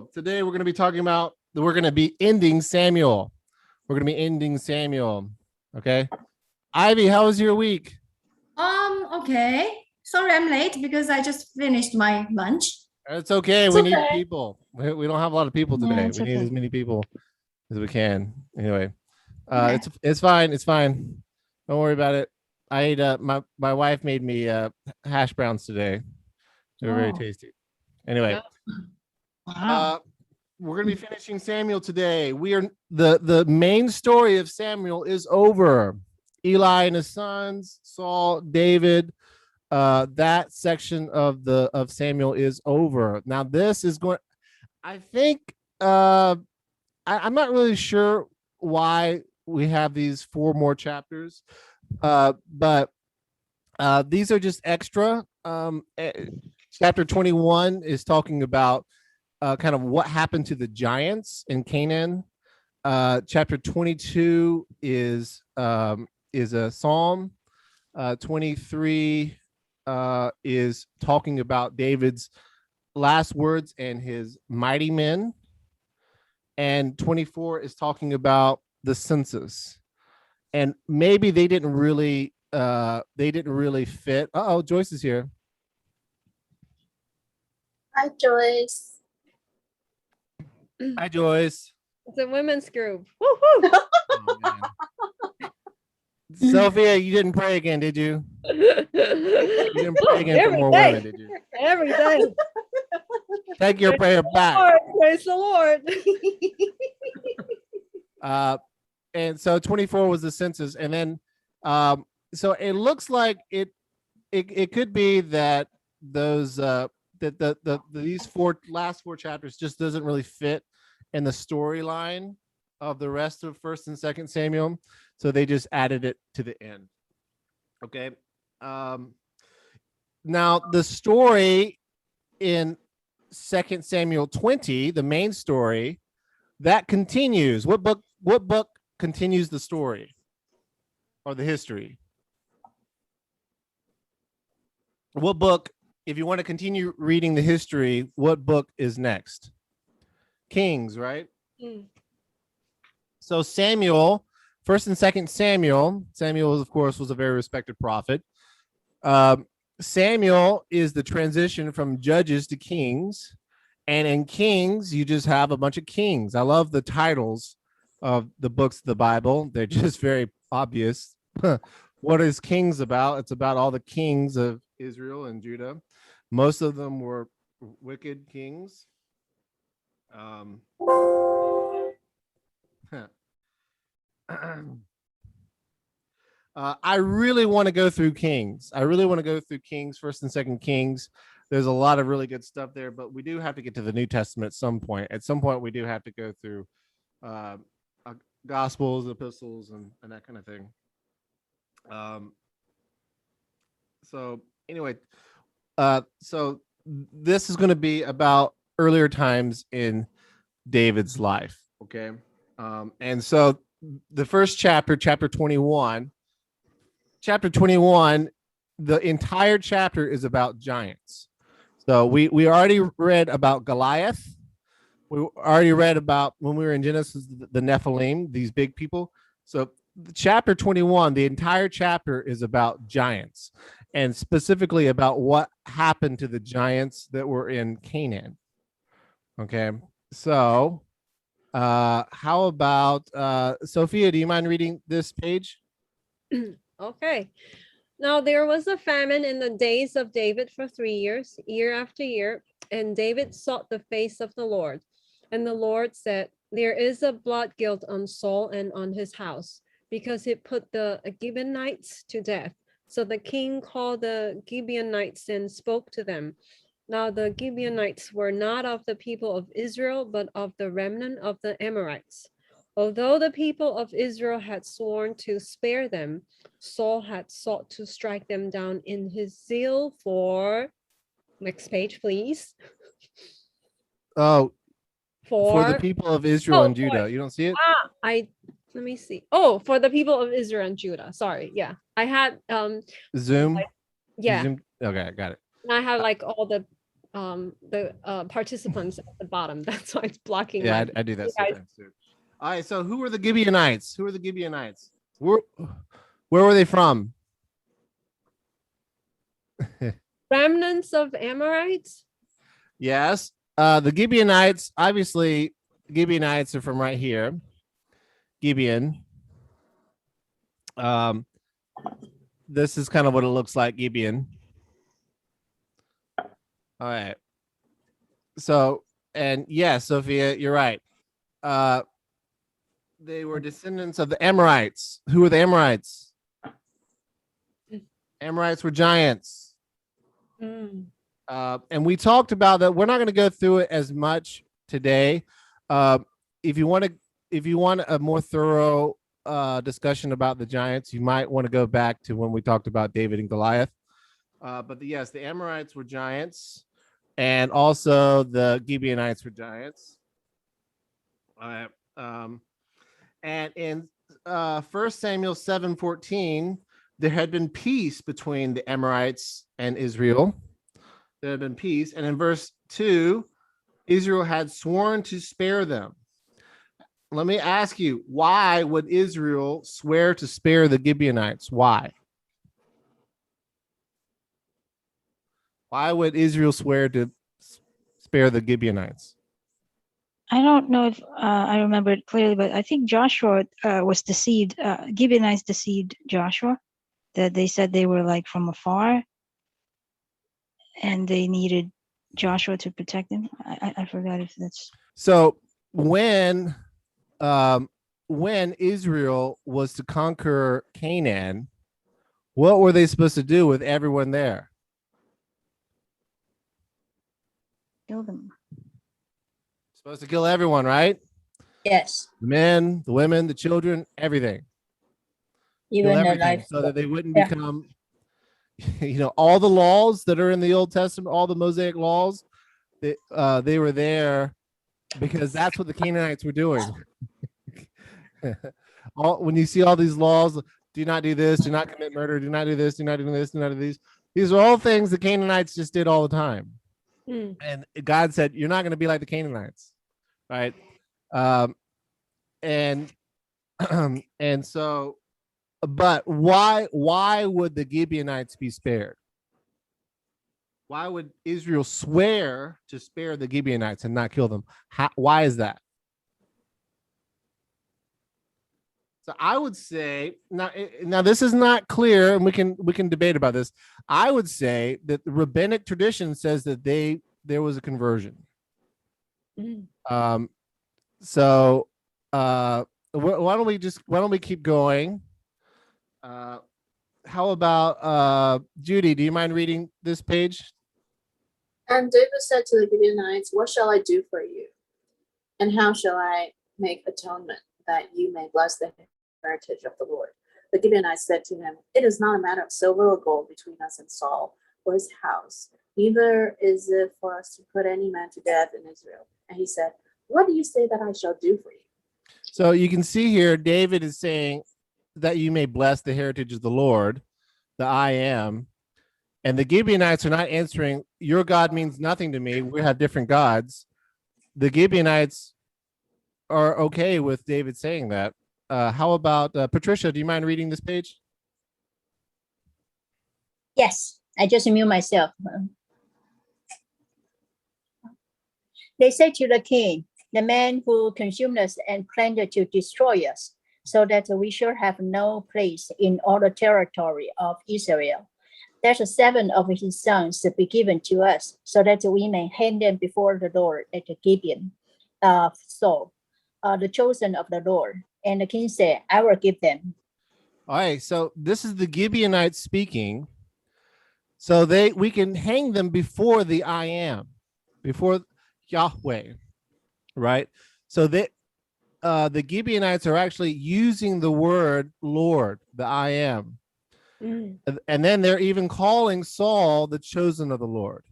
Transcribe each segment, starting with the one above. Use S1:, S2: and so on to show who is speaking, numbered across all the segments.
S1: So today we're going to be talking about, we're going to be ending Samuel. We're going to be ending Samuel. Okay. Ivy, how was your week?
S2: Okay. Sorry I'm late because I just finished my lunch.
S1: It's okay.
S2: It's
S1: We need
S2: okay.
S1: people. We don't have a lot of people today.
S2: It's
S1: We need
S2: okay.
S1: as many people as we can. Anyway,
S2: Okay.
S1: it's fine. It's fine. Don't worry about it. I ate my wife made me hash browns today. They were very
S2: Oh,
S1: tasty. Anyway,
S2: wow.
S1: we're gonna be finishing Samuel today. We are the main story of Samuel is over. Eli and his sons, Saul, David. That section of Samuel is over. Now this is going. I think I'm not really sure why we have these 4 more chapters, but these are just extra. Chapter 21 is talking about kind of what happened to the giants in Canaan. Chapter 22 is a psalm. 23 is talking about David's last words and his mighty men. And 24 is talking about the census. And maybe they didn't really fit. Oh, Joyce is here.
S3: Hi, Joyce.
S1: Hi, Joyce.
S4: It's a women's group. Woo-hoo!
S1: Oh, Sophia, you didn't pray again, did you? You didn't pray again for more women, did you?
S4: Every day.
S1: Take your prayer back.
S4: Lord, praise the Lord.
S1: And so 24 was the census, and then so it looks like it could be that those that these last four chapters just doesn't really fit in the storyline of the rest of First and Second Samuel, so they just added it to the end. Okay. Now the story in 2 Samuel 20, the main story, that continues. What book continues the story or the history? What book, if you want to continue reading the history, what book is next? Kings, right? So Samuel, 1st and 2nd Samuel, of course, was a very respected prophet. Samuel is the transition from judges to kings. And in Kings, you just have a bunch of kings. I love the titles of the books of the Bible. They're just very obvious. What is Kings about? It's about all the kings of Israel and Judah. Most of them were wicked kings. I really want to go through Kings. I really want to go through Kings, 1st and 2nd Kings. There's a lot of really good stuff there, but we do have to get to the New Testament at some point. At some point, we do have to go through Gospels, epistles, and that kind of thing. So anyway, so this is going to be about earlier times in David's life. Okay. And so the first chapter, chapter 21, the entire chapter is about giants. So we already read about Goliath. We already read about, when we were in Genesis, the Nephilim, these big people. So chapter 21, the entire chapter is about giants, and specifically about what happened to the giants that were in Canaan. Okay. So how about Sophia, do you mind reading this page?
S4: Okay. Now there was a famine in the days of David for 3 years, year after year, and David sought the face of the Lord. And the Lord said, there is a blood guilt on Saul and on his house, because he put the Gibeonites to death. So the king called the Gibeonites and spoke to them. Now the Gibeonites were not of the people of Israel, but of the remnant of the Amorites. Although the people of Israel had sworn to spare them, Saul had sought to strike them down in his zeal for, next page, please.
S1: Oh, for the people of Israel and Judah. You don't see it?
S4: Let me see. Oh, for the people of Israel and Judah. Sorry. Yeah. I had
S1: Zoom.
S4: yeah.
S1: Zoom. Okay, got it.
S4: And I have like all the participants at the bottom. That's why it's blocking.
S1: Yeah,
S4: my
S1: I do that
S4: you guys-
S1: sometimes too. All right, so who were the Gibeonites? Who are the Gibeonites? Where were they from?
S4: remnants of Amorites.
S1: Yes. The Gibeonites, obviously, Gibeonites are from right here. Gibeon. This is kind of what it looks like, Gibeon. All right. So, and yes, Sophia, you're right. They were descendants of the Amorites. Who were the Amorites? Amorites were giants.
S4: Mm.
S1: And we talked about that. We're not going to go through it as much today. If you want a more thorough discussion about the giants, you might want to go back to when we talked about David and Goliath. But yes, the Amorites were giants, and also the Gibeonites were giants. And in 1 Samuel 7:14, there had been peace between the Amorites and Israel. There had been peace. And in verse 2, Israel had sworn to spare them. Let me ask you, why would Israel swear to spare the Gibeonites? Why? Why would Israel swear to spare the Gibeonites?
S5: I don't know if I remember it clearly, but I think Joshua was deceived. Gibeonites deceived Joshua, that they said they were like from afar and they needed Joshua to protect them. I forgot if that's
S1: So when Israel was to conquer Canaan, what were they supposed to do with everyone there?
S5: kill them.
S1: Supposed to kill everyone, right?
S3: Yes.
S1: The men, the women, the children, everything. Kill
S3: Even the
S1: everything
S3: life.
S1: so that they wouldn't
S3: Yeah.
S1: become, all the laws that are in the Old Testament, all the Mosaic laws, they were there because that's what the Canaanites were doing. When you see all these laws, do not do this, do not commit murder, do not do this, do not do this, do not do these. These are all things the Canaanites just did all the time.
S4: Mm.
S1: And God said, you're not going to be like the Canaanites, right? And and so, but why would the Gibeonites be spared? Why would Israel swear to spare the Gibeonites and not kill them? Why is that? So I would say now this is not clear, and we can debate about this. I would say that the rabbinic tradition says that there was a conversion.
S4: Mm.
S1: So why don't we keep going? How about Judy? Do you mind reading this page?
S3: And David said to the Gibeonites, "What shall I do for you? And how shall I make atonement that you may bless the heritage of the Lord?" The Gibeonites said to him, "It is not a matter of silver or gold between us and Saul or his house. Neither is it for us to put any man to death in Israel." And he said, "What do you say that I shall do for you?"
S1: So you can see here, David is saying that you may bless the heritage of the Lord, the I am. And the Gibeonites are not answering, your God means nothing to me. We have different gods. The Gibeonites are okay with David saying that. How about Patricia? Do you mind reading this page?
S6: Yes, I just mute myself. They said to the king, "The man who consumed us and planned to destroy us, so that we should have no place in all the territory of Israel. Let 7 of his sons be given to us, so that we may hang them before the Lord at the Gibeon of Saul, the chosen of the Lord." And the king said, "I will give them."
S1: All right, so this is the Gibeonites speaking. So we can hang them before the I am, before Yahweh, right? So the Gibeonites are actually using the word Lord, the I am.
S4: Mm.
S1: And then they're even calling Saul the chosen of the Lord.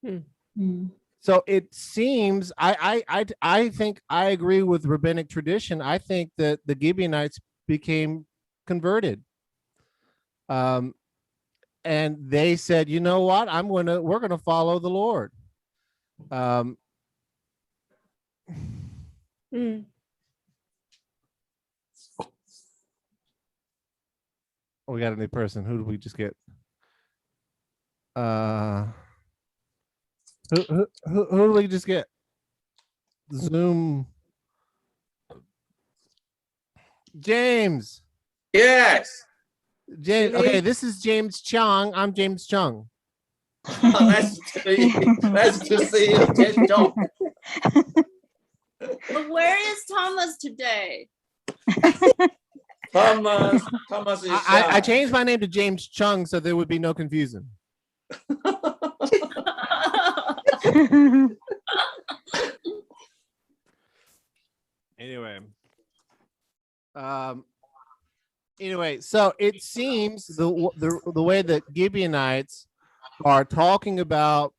S6: Mm.
S1: So it seems I think I agree with rabbinic tradition. I think that the Gibeonites became converted. And they said, you know what? We're gonna follow the Lord. Um,
S4: Mm.
S1: we got a new person. Who did we just get? Who did we just get? Zoom. James.
S7: Yes.
S1: James.
S7: Really?
S1: Okay, this is James Chung. I'm James Chung.
S7: Nice to see you, James John.
S8: But where is Thomas today?
S7: Thomas is
S1: I changed my name to James Chung so there would be no confusion. Anyway. Anyway, so it seems the way that Gibeonites are talking about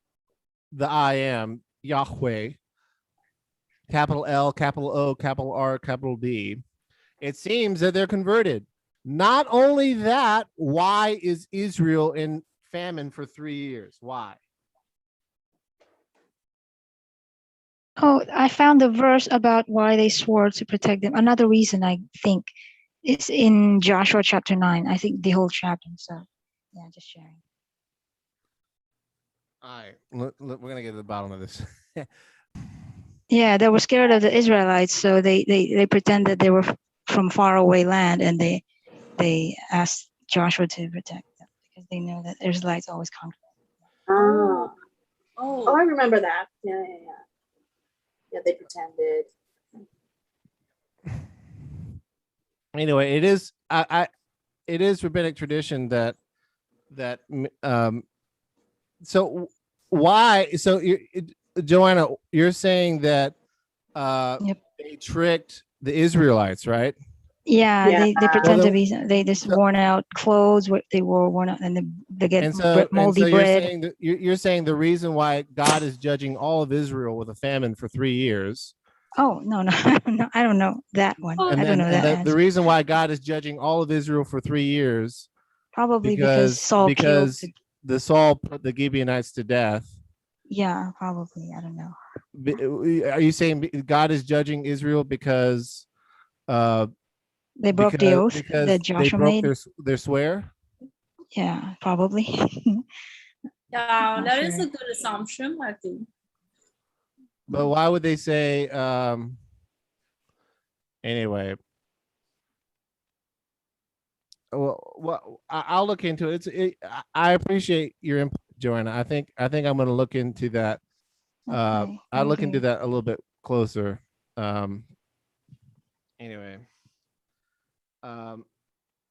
S1: the I am Yahweh, capital L, capital O, capital R, capital D. It seems that they're converted. Not only that, why is Israel in famine for 3 years? Why?
S5: Oh, I found the verse about why they swore to protect them. Another reason I think is in Joshua chapter 9. I think the whole chapter. So, yeah, just sharing.
S1: All right, we're gonna get to the bottom of this.
S5: Yeah, they were scared of the Israelites, so they pretended they were from faraway land, and they asked Joshua to protect them because they know that Israelites always conquer.
S3: Oh,
S8: Oh,
S3: I remember that. Yeah. Yeah, they pretended.
S1: Anyway, it is it is rabbinic tradition that so why Joanna, you're saying that
S5: Yep.
S1: they tricked the Israelites, right?
S5: Yeah,
S3: Yeah.
S5: they pretend
S1: Well,
S5: to be. They just
S1: so-
S5: worn out clothes. They wore worn out, and they get moldy
S1: you're
S5: bread.
S1: saying that you're saying the reason why God is judging all of Israel with a famine for 3 years.
S5: Oh no, no, I don't know that one.
S8: Oh,
S5: I don't know that
S1: the
S5: answer.
S1: reason why God is judging all of Israel for 3 years
S5: Probably because Saul killed.
S1: the Saul put the Gibeonites to death.
S5: Yeah, probably. I don't know.
S1: Are you saying God is judging Israel because
S5: They broke the oath that
S1: they
S5: Joshua
S1: broke
S5: made.
S1: their swear?
S5: Yeah, probably.
S8: yeah,
S5: Not
S8: that is
S5: sure.
S8: a good assumption, I think.
S1: But why would they say anyway? Well, I'll look into it. I appreciate your input, Joanna. I think I'm going to look into that.
S5: Okay,
S1: I'll
S5: will
S1: look into
S5: do.
S1: that a little bit closer. Anyway,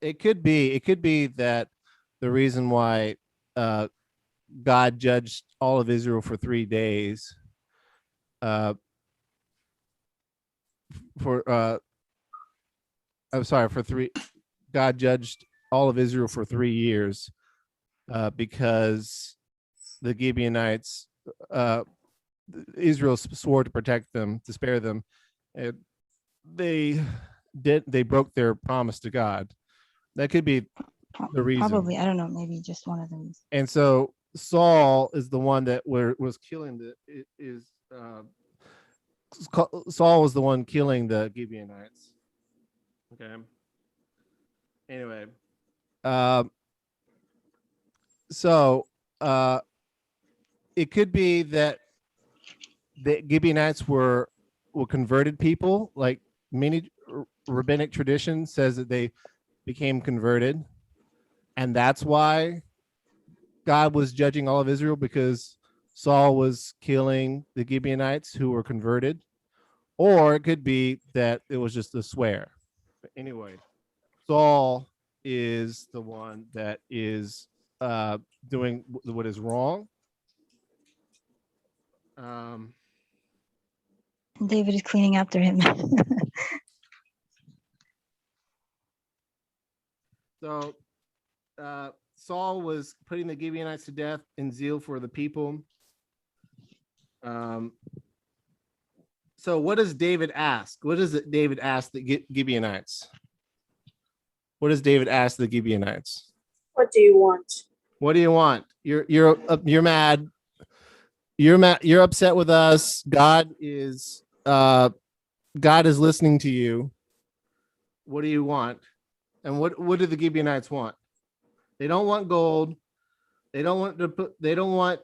S1: it could be that the reason why God judged all of Israel for 3 days God judged all of Israel for 3 years because the Gibeonites Israel swore to protect them, to spare them, and they broke their promise to God. That could be the reason.
S5: Probably. I don't know. Maybe just one of them.
S1: And so Saul is the one that was killing Saul was the one killing the Gibeonites. Okay. Anyway, so it could be that the Gibeonites were converted people. Like many rabbinic tradition says that they became converted, and that's why God was judging all of Israel, because Saul was killing the Gibeonites who were converted. Or it could be that it was just a swear. But anyway, Saul is the one that is doing what is wrong.
S5: David is cleaning after him.
S1: So Saul was putting the Gibeonites to death in zeal for the people. So what does David ask? What does David ask the Gibeonites? What does David ask the Gibeonites?
S3: What do you want?
S1: What do you want? You're mad. You're upset with us. God is listening to you. What do you want? And what do the Gibeonites want? They don't want gold. They don't want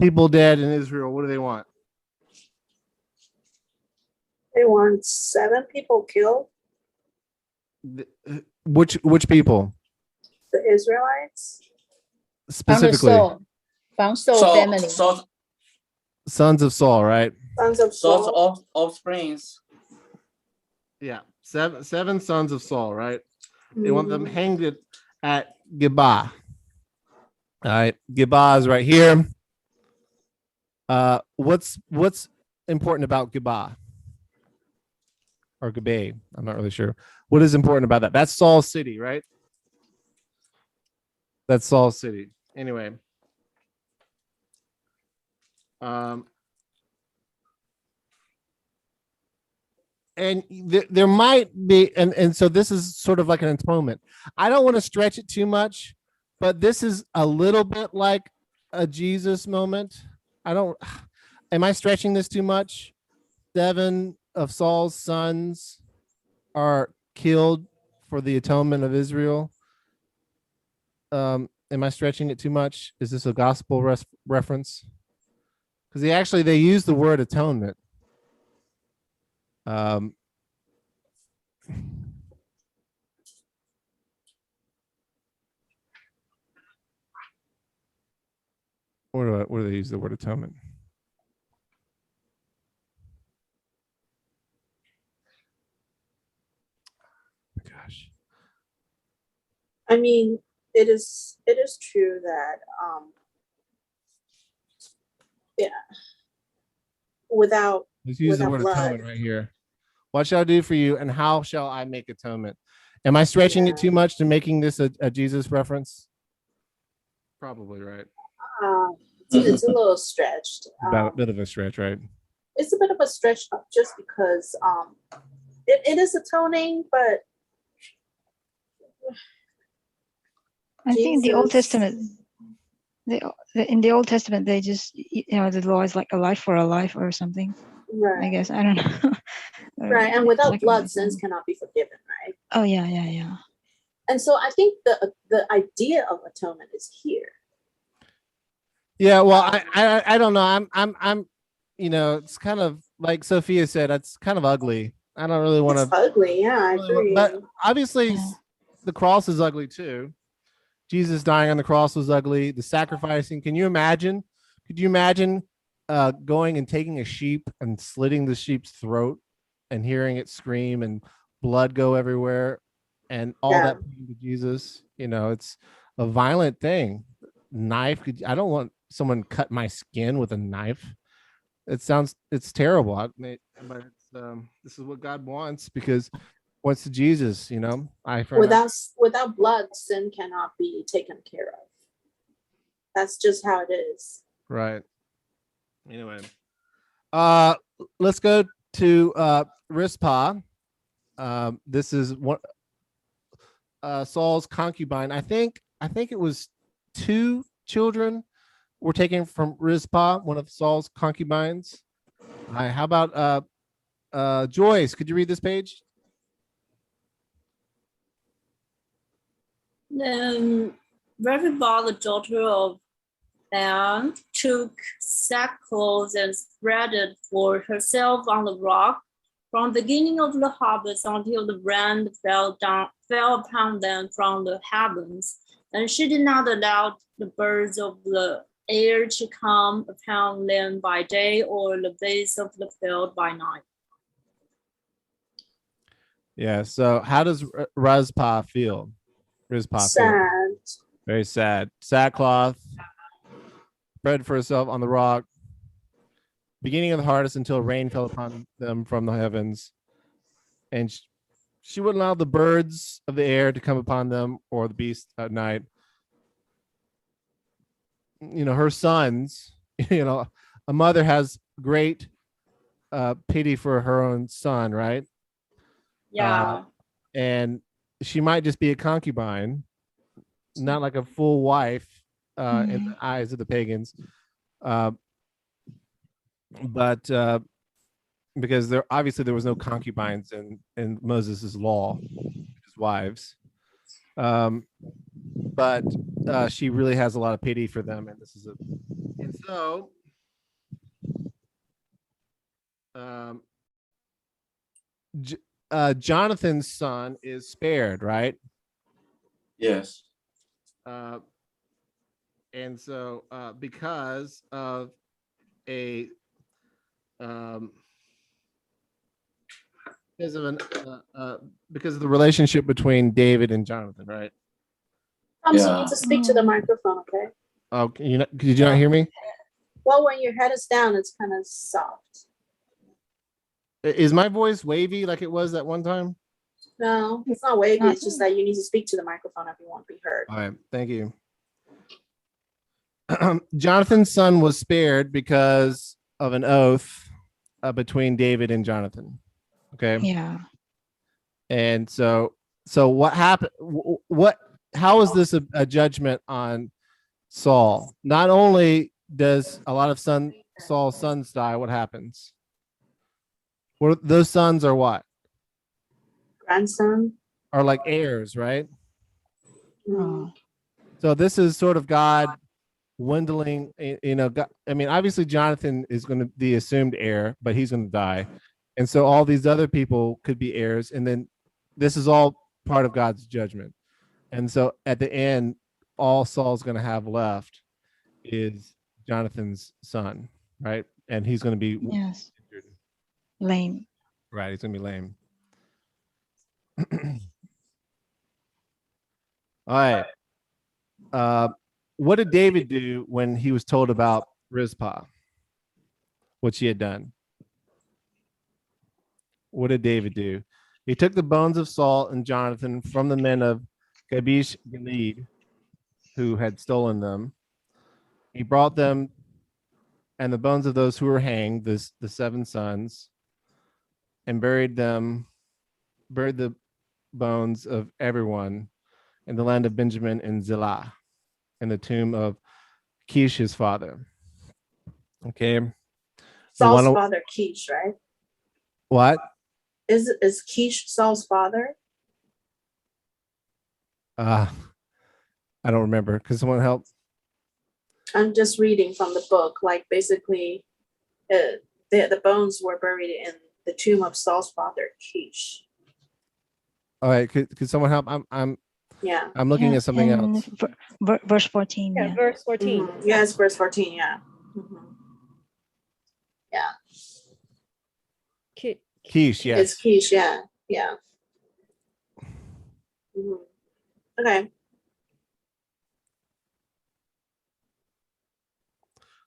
S1: people dead in Israel. What do they want?
S3: They want 7 people killed.
S1: Which people
S3: The Israelites.
S1: specifically?
S6: Found Saul
S7: So,
S6: family.
S7: so,
S1: Sons of Saul, right?
S3: Sons of
S7: sort
S3: Saul.
S7: of offsprings.
S1: Yeah, seven sons of Saul, right? They want them
S3: Mhm.
S1: hanged at Gibeah. All right, Gibeah is right here. What's important about Gibeah or Gibeah? I'm not really sure. What is important about that? That's Saul's city, right? That's Saul's city. Anyway, and there might be, and so this is sort of like an atonement. I don't want to stretch it too much, but this is a little bit like a Jesus moment. Am I stretching this too much? 7 of Saul's sons are killed for the atonement of Israel. Am I stretching it too much? Is this a gospel reference? Because they use the word atonement. Where do they use the word atonement? Gosh.
S3: I mean, it is true that yeah, without
S1: Let's use the
S3: without
S1: word
S3: blood.
S1: atonement right here. What shall I do for you, and how shall I make atonement? Am I stretching it
S3: Yeah.
S1: too much to making this a Jesus reference? Probably, right?
S3: It's a little stretched.
S1: About a bit of a stretch, right?
S3: It's a bit of a stretch just because it is atoning, but
S5: I think in the Old
S3: Jesus-
S5: Testament, in the Old Testament, they just, the law is like a life for a life or something. I
S3: right,
S5: guess, I don't know.
S3: right, and without
S5: Sacrifice
S3: blood, sins
S5: them.
S3: cannot be forgiven, right?
S5: Oh yeah.
S3: And so I think the idea of atonement is here.
S1: Yeah. Well, I don't know. I'm it's kind of like Sophia said. It's kind of ugly. I don't really want
S3: It's
S1: to.
S3: ugly, yeah, I agree.
S1: But obviously,
S5: Yeah.
S1: the cross is ugly too. Jesus dying on the cross was ugly. The sacrificing. Can you imagine? Could you imagine going and taking a sheep and slitting the sheep's throat and hearing it scream and blood go everywhere and all
S3: Yeah.
S1: that pointing to Jesus? It's a violent thing. Knife. I don't want someone cut my skin with a knife. It's terrible. But this is what God wants because wants to Jesus,
S3: Without blood, sin cannot be taken care of. That's just how it is.
S1: Right. Anyway, let's go to Rizpah. This is what Saul's concubine. I think it was 2 children were taken from Rizpah, one of Saul's concubines. How about Joyce? Could you read this page?
S8: Then Rebekah, the daughter of Anne, took sackcloth and spread it for herself on the rock from the beginning of the harvest until the rain fell upon them from the heavens. And she did not allow the birds of the air to come upon them by day or the beasts of the field by night.
S1: Yeah. So how does Rizpah feel?
S3: Sad.
S1: Very sad. Sackcloth, spread for herself on the rock, beginning of the harvest until rain fell upon them from the heavens. And she wouldn't allow the birds of the air to come upon them or the beasts at night. Her sons, a mother has great pity for her own son, right?
S8: Yeah.
S1: And she might just be a concubine, not like a full wife in the eyes of the pagans. But because there was no concubines in Moses' law, his wives. But she really has a lot of pity for them, and so Jonathan's son is spared, right?
S7: Yes.
S1: And so because of a because of the relationship between David and Jonathan, right?
S3: You
S7: Yeah.
S3: need to speak to the microphone, okay?
S1: Oh, did you not hear me?
S3: Well, when your head is down, it's kind of soft.
S1: Is my voice wavy like it was that one time?
S3: No, it's not wavy. It's just that you need to speak to the microphone if you want to be heard.
S1: All right, thank you. Jonathan's son was spared because of an oath between David and Jonathan. Okay.
S5: Yeah.
S1: And so what happened? How is this a judgment on Saul? Not only does a lot of Saul's sons die, what happens? Those sons are what?
S3: Grandson.
S1: Are like heirs, right?
S5: Oh.
S1: So this is sort of God dwindling, God, I mean, obviously Jonathan is going to be the assumed heir, but he's going to die. And so all these other people could be heirs. And then this is all part of God's judgment. And so at the end, all Saul's going to have left is Jonathan's son, right? And he's going to be
S5: lame.
S1: Right, he's going to be lame. All right. What did David do when he was told about Rizpah, what she had done? What did David do? He took the bones of Saul and Jonathan from the men of Jabesh Gilead, who had stolen them. He brought them and the bones of those who were hanged, the 7 sons, and buried the bones of everyone in the land of Benjamin in Zillah, in the tomb of Kish, his father. Okay.
S3: Saul's father, Kish, right?
S1: What?
S3: Is Kish Saul's father?
S1: I don't remember. Could someone help?
S3: I'm just reading from the book. Like basically, the bones were buried in the tomb of Saul's father, Kish.
S5: Oh,
S1: All right. Could someone help? I'm looking at something else.
S5: Verse 14.
S4: Yeah, verse 14.
S3: Mm-hmm. Yes, verse 14. Yeah. Mm-hmm. Yeah.
S1: Kish, yes.
S3: It's Kish, yeah. Yeah. Mm-hmm. Okay.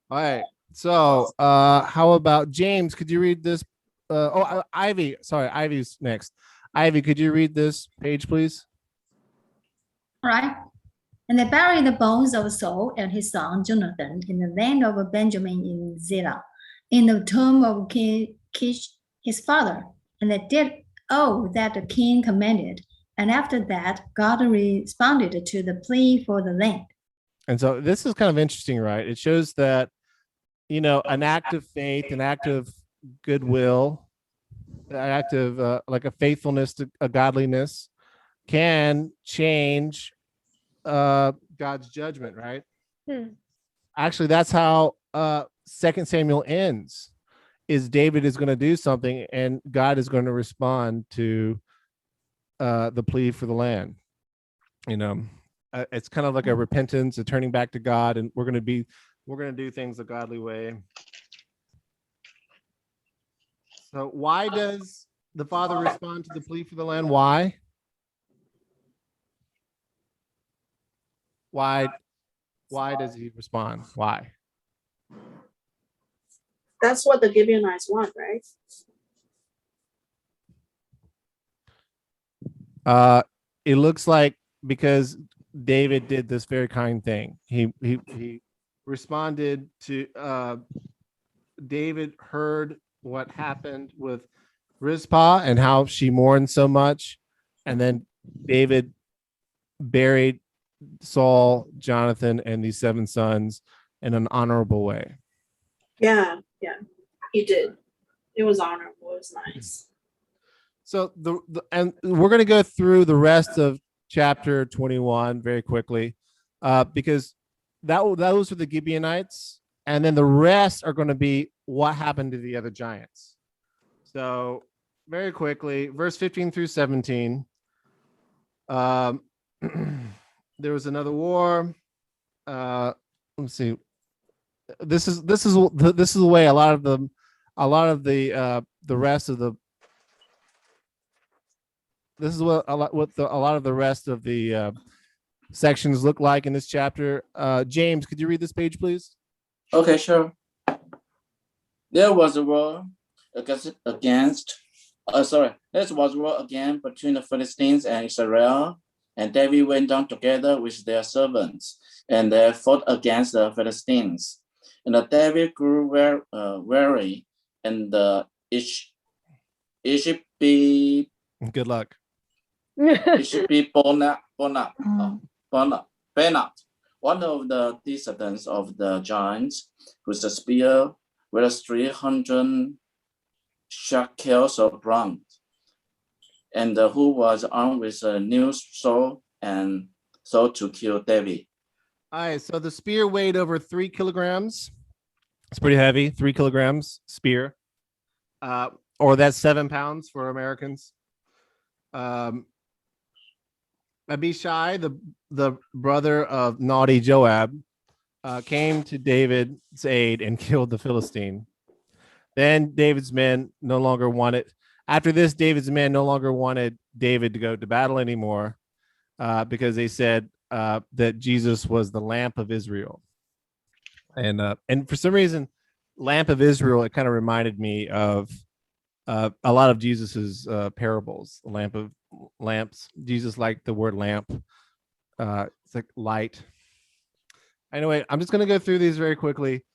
S1: All right. So how about James? Could you read this? Ivy. Sorry, Ivy's next. Ivy, could you read this page, please?
S2: All right. And they buried the bones of Saul and his son Jonathan in the land of Benjamin in Zillah, in the tomb of King Kish, his father. And they did all that the king commanded. And after that, God responded to the plea for the land.
S1: And so this is kind of interesting, right? It shows that, an act of faith, an act of goodwill, an act of like a faithfulness to a godliness can change God's judgment, right? Actually, that's how 2 Samuel ends, is David is going to do something and God is going to respond to the plea for the land. It's kind of like a repentance, a turning back to God, and we're going to do things the godly way. So why does the father respond to the plea for the land? Why does he respond? Why?
S3: That's what the Gibeonites want, right?
S1: It looks like because David did this very kind thing. He responded to David heard what happened with Rizpah and how she mourned so much, and then David buried Saul, Jonathan, and these 7 sons in an honorable way.
S3: Yeah, he did. It was honorable. It was nice.
S1: So and we're going to go through the rest of chapter 21 very quickly, because those were the Gibeonites, and then the rest are going to be what happened to the other giants. So very quickly, verse 15 through 17. There was another war. Let's see. This is the way a lot of the rest of the this is what a lot of the rest of the sections look like in this chapter. James, could you read this page, please?
S7: Okay, sure. There was a war again between the Philistines and Israel, and David went down together with their servants, and they fought against the Philistines. And David grew weary, and the
S1: Good luck.
S7: Benat, one of the descendants of the giants, whose spear was 300 shekels of bronze, and who was armed with a new sword and sought to kill David.
S1: All right, so the spear weighed over 3 kilograms. It's pretty heavy, 3 kilograms spear, or that's 7 pounds for Americans. Abishai, the brother of naughty Joab, came to David's aid and killed the Philistine. Then David's men no longer wanted. After this, David's men no longer wanted David to go to battle anymore, because they said that Jesus was the lamp of Israel. And for some reason, lamp of Israel, it kind of reminded me of a lot of Jesus's parables. The lamps. Jesus liked the word lamp. It's like light. Anyway, I'm just going to go through these very quickly.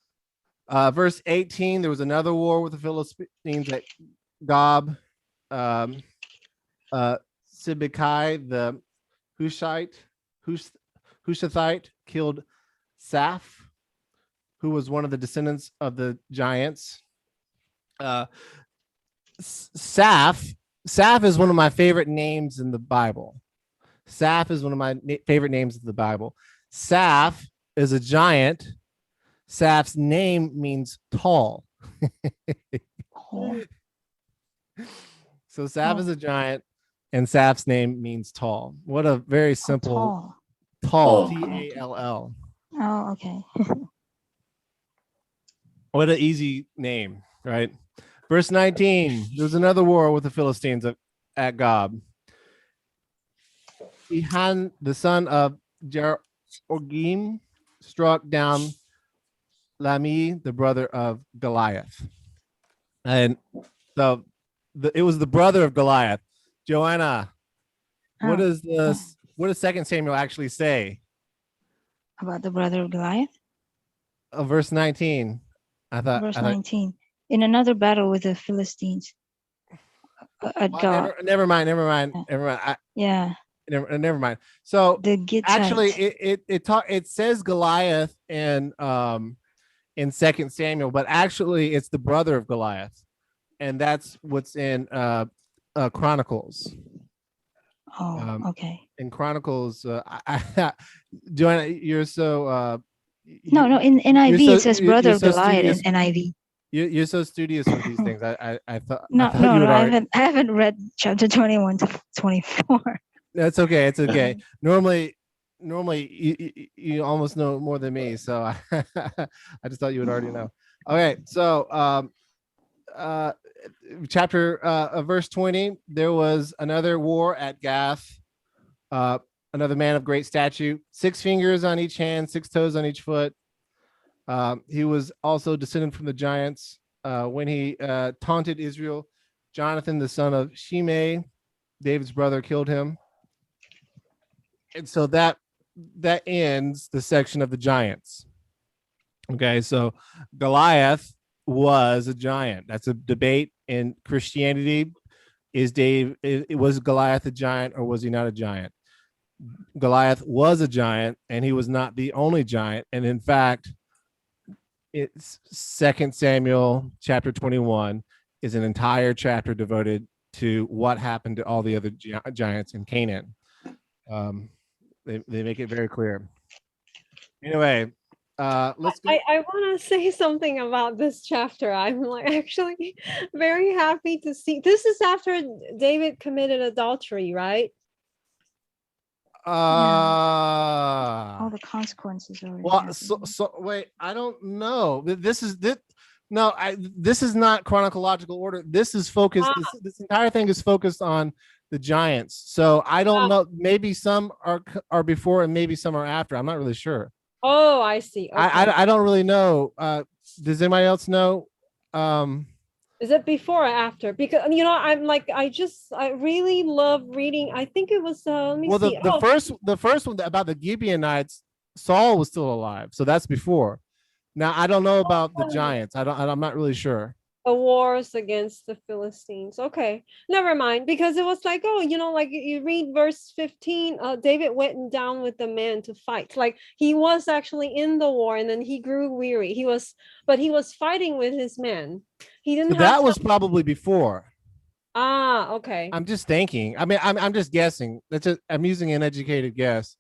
S1: Verse 18, there was another war with the Philistines at Gob. Sibbecai, the Hushathite, killed Saph, who was one of the descendants of the giants. Saph is one of my favorite names in the Bible. Saph is one of my favorite names in the Bible. Saph is a giant. Saph's name means tall. So Saph is a giant, and Saph's name means tall. What a very simple tall. Tall.
S5: Oh, okay.
S1: What an easy name, right? Verse 19, there's another war with the Philistines at Gob. Ehan, the son of Jerogim, struck down Lami, the brother of Goliath. And so it was the brother of Goliath. Joanna, what does 2 Samuel actually say?
S5: About the brother of Goliath?
S1: Verse 19.
S5: Verse 19. In another battle with the Philistines at God.
S1: Never mind.
S5: Yeah.
S1: Never mind. So
S5: the Gittites.
S1: Actually, it says Goliath in 2 Samuel, but actually it's the brother of Goliath, and that's what's in Chronicles.
S5: Oh, okay.
S1: In Chronicles, Joanna, you're so.
S5: No. In NIV it says brother of Goliath in NIV.
S1: You're so studious with these things. I thought.
S5: I haven't read chapter 21 to 24.
S1: That's okay. It's okay. Normally you almost know more than me, so I just thought you would already know. Okay, so chapter verse 20, there was another war at Gath. Another man of great stature, 6 fingers on each hand, 6 toes on each foot. He was also descended from the giants. When he taunted Israel, Jonathan, the son of Shimei, David's brother, killed him. And so that ends the section of the giants. Okay, so Goliath was a giant. That's a debate in Christianity. Was Goliath a giant or was he not a giant? Goliath was a giant, and he was not the only giant. And in fact, it's 2 Samuel chapter 21 is an entire chapter devoted to what happened to all the other giants in Canaan. They make it very clear. Anyway, let's go.
S4: I want to say something about this chapter. I'm like actually very happy to see. This is after David committed adultery, right?
S5: All the consequences already
S1: Well,
S5: happened.
S1: so wait, I don't know. This is this. No, this is not chronological order. This is focused. This entire thing is focused on the giants. So I don't know. Maybe some are before and maybe some are after. I'm not really sure.
S4: Oh, I see. Okay.
S1: I don't really know. Does anybody else know?
S4: Is it before or after? Because I'm like I really love reading. I think it was let me
S1: Well,
S4: see.
S1: the first one about the Gibeonites, Saul was still alive, so that's before. Now I don't know about the giants. I'm not really sure.
S4: The wars against the Philistines. Okay, never mind. Because it was like, like you read verse 15. David went down with the men to fight. Like he was actually in the war, and then he grew weary. But he was fighting with his men. He didn't.
S1: So that was probably before.
S4: Okay.
S1: I'm just thinking. I mean, I'm just guessing. I'm using an educated guess.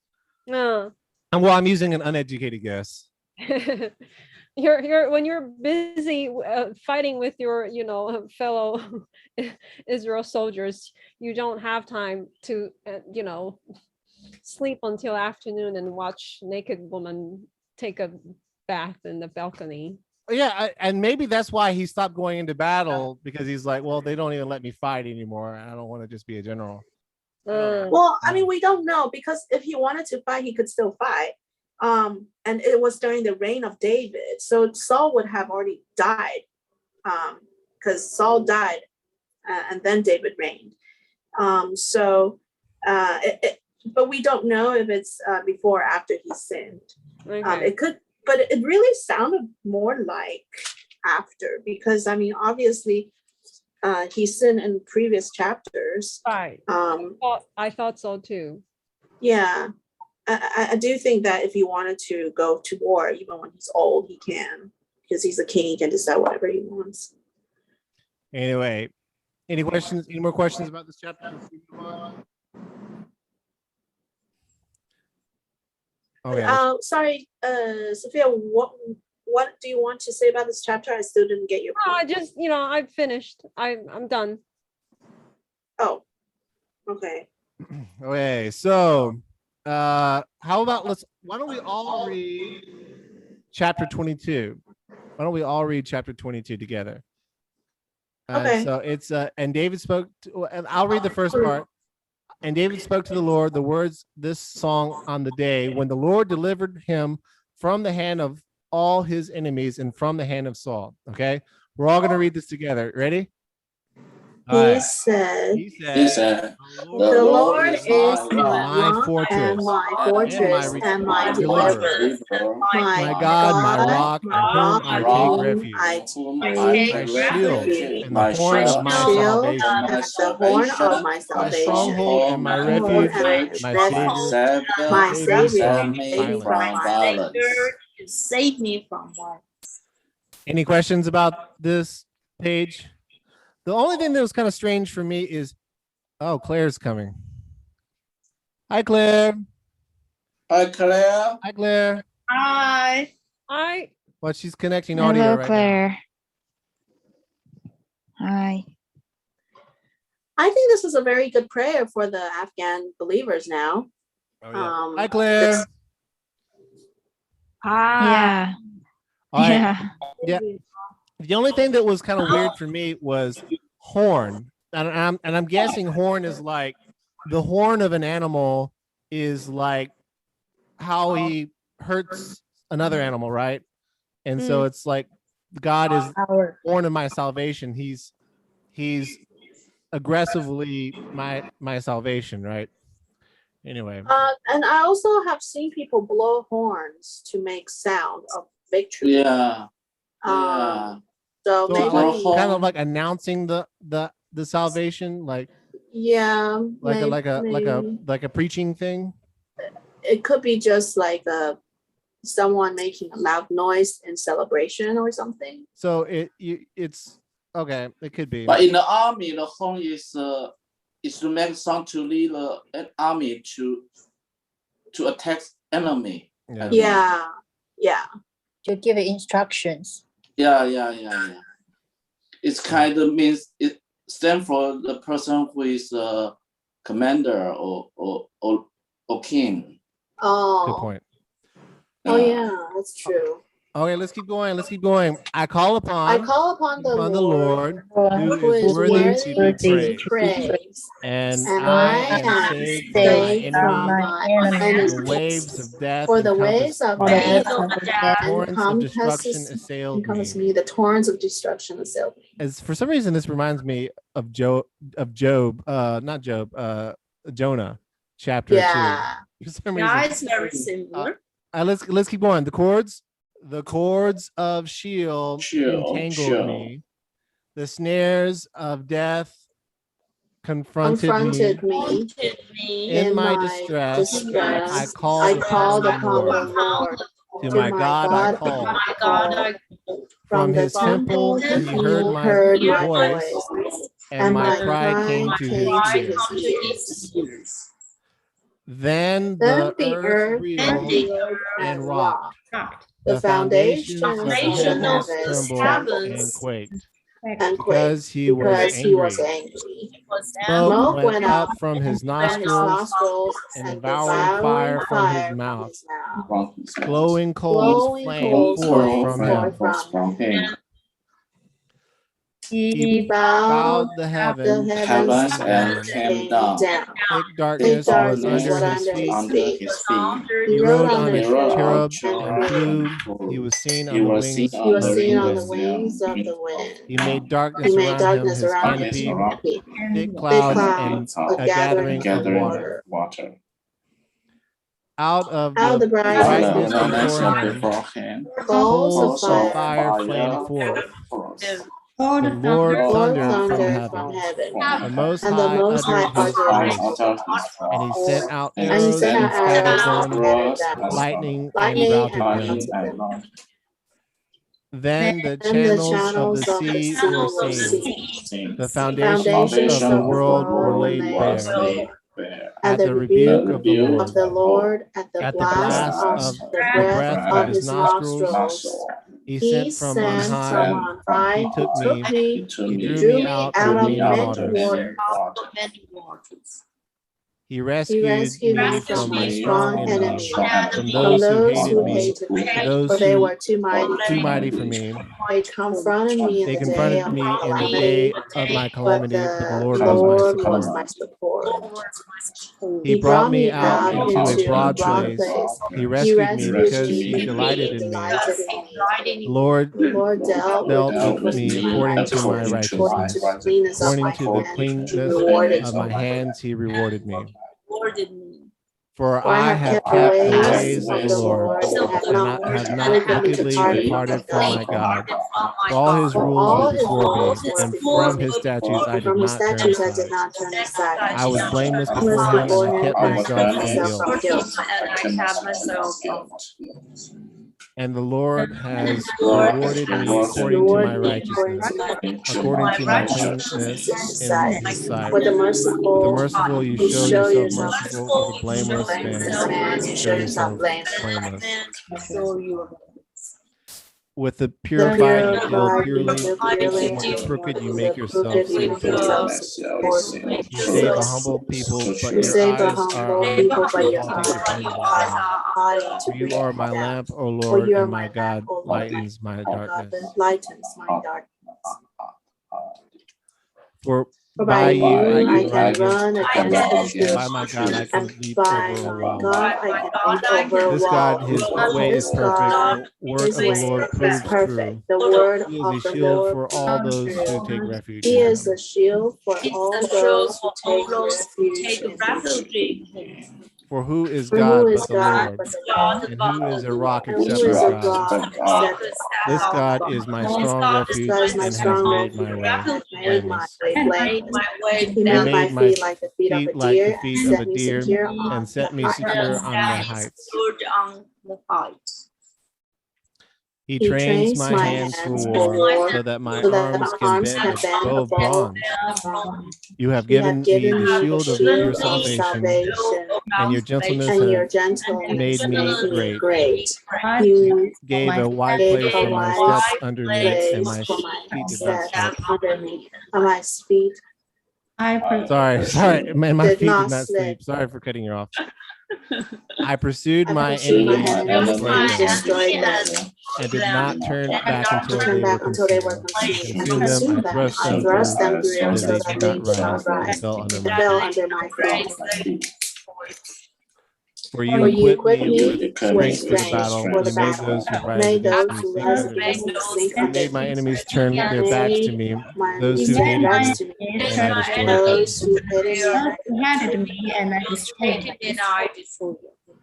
S1: I'm using an uneducated guess.
S4: You're when you're busy fighting with your fellow Israel soldiers, you don't have time to sleep until afternoon and watch naked woman take a bath in the balcony.
S1: Yeah, and maybe that's why he stopped going into battle, because he's like, well, they don't even let me fight anymore. I don't want to just be a general.
S3: Well, I mean, we don't know, because if he wanted to fight, he could still fight. And it was during the reign of David, so Saul would have already died, because Saul died, and then David reigned. But we don't know if it's before or after he sinned.
S4: Okay.
S3: It could, but it really sounded more like after, because I mean, obviously, he sinned in previous chapters.
S4: Right. I thought so too.
S3: Yeah. I do think that if he wanted to go to war, even when he's old, he can, because he's a king. He can decide whatever he wants.
S1: Anyway, any questions? Any more questions about this chapter? Okay.
S3: Sorry, Sophia. What do you want to say about this chapter? I still didn't get your point.
S4: I just I've finished. I'm done.
S3: Oh, okay.
S1: Okay. So. How about why don't we all read chapter 22? Why don't we all read chapter 22 together?
S3: Okay.
S1: So it's and David spoke and I'll read the first part. And David spoke to the Lord the words this song on the day when the Lord delivered him from the hand of all his enemies and from the hand of Saul. Okay, we're all going to read this together. Ready?
S3: He said,
S7: The
S3: the Lord is
S1: my
S3: rock
S1: fortress
S3: and my fortress and my deliverer,
S1: my God, my rock, in whom I take refuge,
S3: my
S1: shield, and the horn of my
S3: shield
S1: salvation,
S3: and the horn of my
S1: my
S3: salvation,
S1: stronghold and my refuge, my Savior,
S7: save me from violence.
S8: Save me from violence.
S1: Any questions about this page? The only thing that was kind of strange for me is, Claire's coming. Hi, Claire.
S7: Hi, Claire.
S1: Hi, Claire.
S8: Hi.
S1: Well, she's connecting audio
S5: Hello,
S1: right
S5: Claire. Hi.
S3: I think this is a very good prayer for the Afghan believers now.
S1: now. Oh, yeah. Hi, Claire.
S5: Yeah.
S1: All right.
S5: Yeah.
S1: Yeah. The only thing that was kind of weird for me was horn, and I'm guessing horn is like the horn of an animal is like how he hurts another animal, right? And so it's like God is horn of my salvation. He's aggressively my salvation, right? Anyway.
S3: And I also have seen people blow horns to make sound of victory.
S7: Yeah.
S3: So maybe
S1: kind of like announcing the salvation, like like a preaching thing.
S3: It could be just like a someone making a loud noise in celebration or something.
S1: So it's okay. It could be.
S7: But in the army, the horn is to make sound to lead an army to attack enemy.
S3: Yeah.
S6: To give instructions.
S7: Yeah. It's kind of means it stands for the person who is a commander or king.
S3: Oh.
S1: Good point.
S3: Oh yeah, that's true.
S1: Okay, let's keep going. Let's keep going. I call upon
S3: the
S1: Lord,
S3: who
S1: who is worthy to be praised, and I am saved from my enemies. The waves of death
S3: For the waves of death
S1: torrents of destruction assailed me.
S3: The torrents of destruction assailed me.
S1: As for some reason, this reminds me of Job, not Job, Jonah, chapter 2. For some reason,
S8: it's very similar.
S1: Let's keep going. The cords of Sheol entangled me. The snares of death confronted me. In my distress, I called upon the Lord. To my God I called. From his temple he heard my voice, and my cry came to his ears. Then the earth reeled and rocked. The foundations of the heavens trembled and quaked, because he was angry. Smoke went up from his nostrils, and devouring fire from his mouth. Glowing coals flamed forth from him. He bowed the heavens
S7: and came down.
S1: Thick darkness was under his feet. He rode on a cherub and flew. He was seen on the wings of the wind. He made darkness around him his canopy, thick clouds and a gathering of water. Out of the brightness before him, coals of fire flamed forth. The Lord thundered from heaven. The Most High uttered his voice, and he sent out arrows and scattered them, lightning and routed them. Then the channels of the sea were seen. The foundations of the world were laid bare. At the rebuke of the Lord, at the blast of the breath of his nostrils, he sent from on high. He took me. He drew me out of many waters. He rescued me from my strong enemies, from those who hated me, those who were too mighty for me. They confronted me in the day of my calamity, but the Lord was my support. He brought me out into a broad place. He rescued me because he delighted in me. The Lord dealt with me according to my righteousness. According to the cleanness of my hands, he rewarded me. For I have kept the ways of the Lord, and have not wickedly departed from my God. For all his rules were before me, and from his statutes I did not turn aside. I was blameless before him, and I kept myself from guilt. And the Lord has rewarded me according to my righteousness, according to my cleanness in his sight. With the merciful, you show yourself merciful. With the blameless man, you show yourself blameless. With the purified, you deal purely. With the crooked, you make yourself sinful. You save a humble people, but your eyes are for you are my lamp, O Lord, and my God lightens my darkness. For by you I can run against the by my God I can leap over a wall. This God, his way is perfect. The word of the Lord proves true. He is a shield for all those who take refuge.
S3: He is a shield for all those who take refuge in him.
S1: For who is God but the Lord? And who is a rock except our God? This God is my strong refuge and has made my way blameless. He made my feet like the feet of a deer and set me secure on the heights. He trains my hands for war, so that my arms can bend a bow of bronze. You have given me the shield of your salvation, and your gentleness has made me great.
S3: You
S1: Gave a wide place for my steps under me, and my feet did not slip.
S3: under me, and my feet
S1: Sorry, man, my
S3: did
S1: feet
S3: not
S1: did not
S3: slip.
S1: sleep. Sorry for cutting you off. I pursued my
S3: pursued my
S1: enemies and
S3: enemies and
S1: destroyed them,
S3: destroyed them.
S1: and did not turn back until
S3: Turn
S1: they were
S3: back until they were
S1: consumed.
S3: consumed.
S1: Consumed them, I thrust them through,
S3: so
S1: so they
S3: that
S1: did
S3: they
S1: not
S3: did
S1: rise.
S3: not
S1: They
S3: rise.
S1: fell under
S3: They
S1: my
S3: fell
S1: feet.
S3: under my feet.
S1: For
S3: For
S1: you
S3: you
S1: equipped me with
S3: with
S1: strength for the battle.
S3: for the
S1: You made
S3: battle.
S1: those who rise
S3: Made those
S1: against me
S3: who
S1: sink
S3: rise
S1: under me.
S3: against me sink
S1: You
S3: under
S1: made my
S3: me.
S1: enemies turn their backs to me.
S3: My
S1: Those
S3: enemies
S1: who
S3: turned
S1: hated
S3: backs
S1: me,
S3: to me.
S1: and I destroyed them.
S3: Those who hated me.
S2: He handed me, and I destroyed him.
S8: And I destroyed them.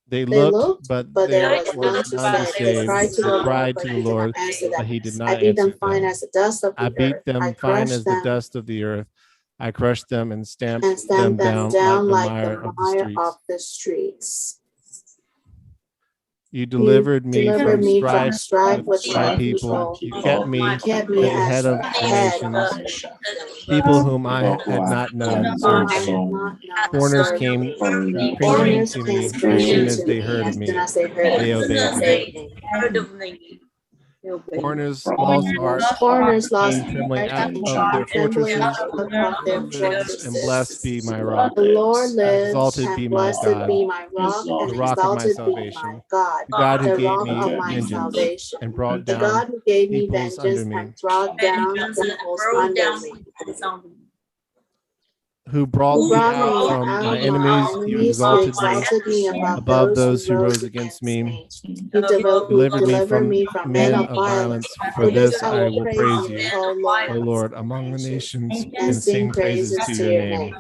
S1: They
S3: They
S1: looked,
S3: looked,
S1: but
S3: but
S1: there
S3: there was
S1: was
S3: none to
S1: none to
S3: save. They
S1: save.
S3: cried to the
S1: They
S3: Lord,
S1: cried
S3: but
S1: to the
S3: he did
S1: Lord,
S3: not answer
S1: but
S3: them.
S1: he did
S3: I
S1: not
S3: beat them
S1: answer
S3: fine
S1: them.
S3: as the dust of
S1: I
S3: the
S1: beat
S3: earth.
S1: them
S3: I
S1: fine as
S3: crushed
S1: the
S3: them
S1: dust of the earth. I crushed them and stamped
S3: and
S1: them
S3: stamped them down
S1: like
S3: like
S1: the mire
S3: the
S1: of the
S3: mire
S1: streets.
S3: of the streets.
S1: You delivered me
S3: Delivered
S1: from
S3: me from
S1: strife
S3: strife
S1: with
S3: with
S1: my
S3: my
S1: people.
S3: people.
S1: You kept me
S3: You kept me
S1: at the head of the
S3: head
S1: nations. People whom I had not known
S3: whom
S1: served
S3: I had
S1: me.
S3: not known
S1: Foreigners
S3: served
S1: came
S3: me.
S1: screaming
S3: Foreigners
S1: to
S3: came
S1: me as
S3: screaming
S1: soon as
S3: to
S1: they
S3: me
S1: heard of
S3: as
S1: me.
S3: soon as they heard of
S1: They
S3: me.
S1: obeyed me.
S3: They obeyed me.
S8: Heard of me. They obeyed me.
S1: Foreigners lost heart,
S3: Foreigners lost
S1: came trembling out
S3: came
S1: of their
S3: trembling
S1: fortresses.
S3: out of
S1: The
S3: their
S1: Lord lives, and blessed be
S3: fortresses.
S1: my rock.
S3: The Lord lives,
S1: Exalted be
S3: and
S1: my
S3: blessed
S1: God,
S3: be my rock, and
S1: the rock of my
S3: exalted be my
S1: salvation,
S3: God,
S1: the God who
S3: the
S1: gave
S3: rock
S1: me
S3: of my
S1: vengeance
S3: salvation.
S1: and brought
S3: The
S1: down
S3: God who gave me
S1: peoples under
S3: vengeance
S1: me,
S3: and brought down peoples under me.
S1: who brought me
S3: Brought
S1: out
S3: me
S1: from
S3: out
S1: my
S3: of
S1: enemies.
S3: my
S1: You
S3: enemies. You
S1: exalted me above those who rose against me.
S3: You
S1: Delivered me
S3: delivered
S1: from
S3: me from
S1: men
S3: men
S1: of
S3: of violence.
S1: violence. For this I will praise you,
S3: O
S1: O
S3: Lord,
S1: Lord, among the nations,
S3: and
S1: and
S3: sing
S1: sing praises to your name.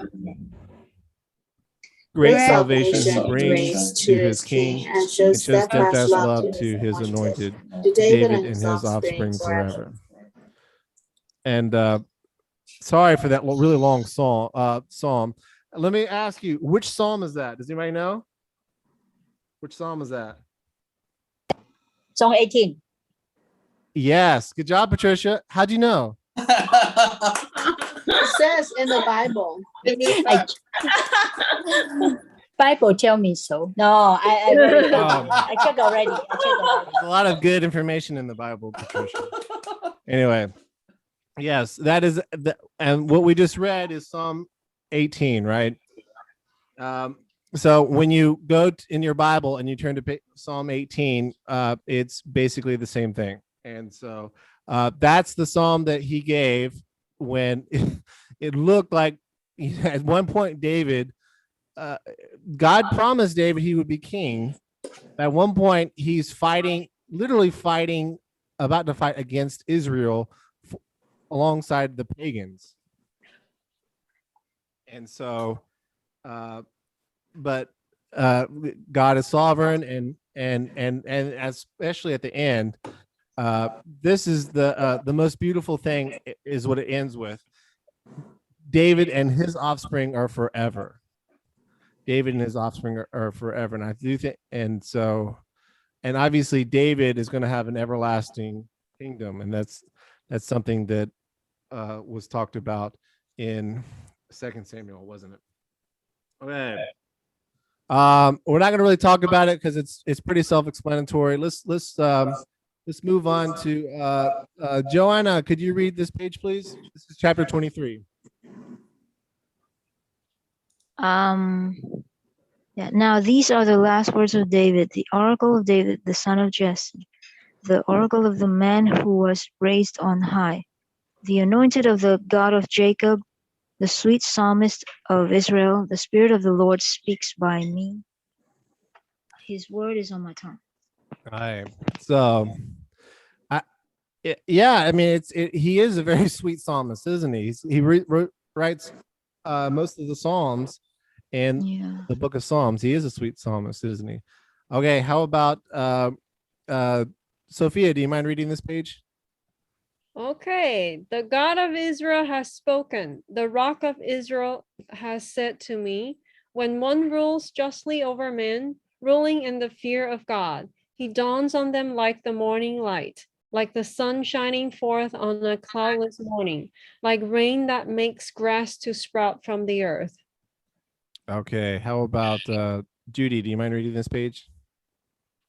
S1: Great
S3: Great
S1: salvation he
S3: salvation
S1: brings to his king,
S3: and
S1: and
S3: shows
S1: shows
S3: steadfast
S1: steadfast
S3: love
S1: love to his anointed,
S3: to David
S1: David and his
S3: offspring
S1: offspring forever. And sorry for that really long psalm. Let me ask you, which psalm is that? Does anybody know? Which psalm is that?
S6: Song 18.
S1: Yes. Good job, Patricia. How'd you know?
S3: It says in the Bible.
S6: Bible tell me so. No, I read it.
S1: Oh.
S6: I checked already.
S1: There's a lot of good information in the Bible, Patricia. Anyway, yes, that is and what we just read is Psalm 18, right? So when you go in your Bible and you turn to Psalm 18, it's basically the same thing. And so that's the psalm that he gave when it looked like at one point David, God promised David he would be king. At one point he's literally fighting, about to fight against Israel alongside the pagans. And so but God is sovereign, and especially at the end, this is the most beautiful thing is what it ends with. David and his offspring are forever. David and his offspring are forever, and I do think, and obviously David is going to have an everlasting kingdom, and that's something that was talked about in 2 Samuel, wasn't it? Okay. We're not going to really talk about it because it's pretty self-explanatory. Let's move on to Joanna. Could you read this page, please? This is chapter 23.
S5: Yeah. Now these are the last words of David, the oracle of David, the son of Jesse, the oracle of the man who was raised on high, the anointed of the God of Jacob, the sweet psalmist of Israel. The Spirit of the Lord speaks by me. His word is on my tongue.
S1: All right. So, I mean, he is a very sweet psalmist, isn't he? He writes most of the Psalms in the book of Psalms. He is a sweet psalmist, isn't he? Okay. How about Sophia? Do you mind reading this page?
S4: Okay, the God of Israel has spoken. The rock of Israel has said to me, when one rules justly over men, ruling in the fear of God, He dawns on them like the morning light, like the sun shining forth on a cloudless morning, like rain that makes grass to sprout from the earth.
S1: Okay, how about Judy? Do you mind reading this page?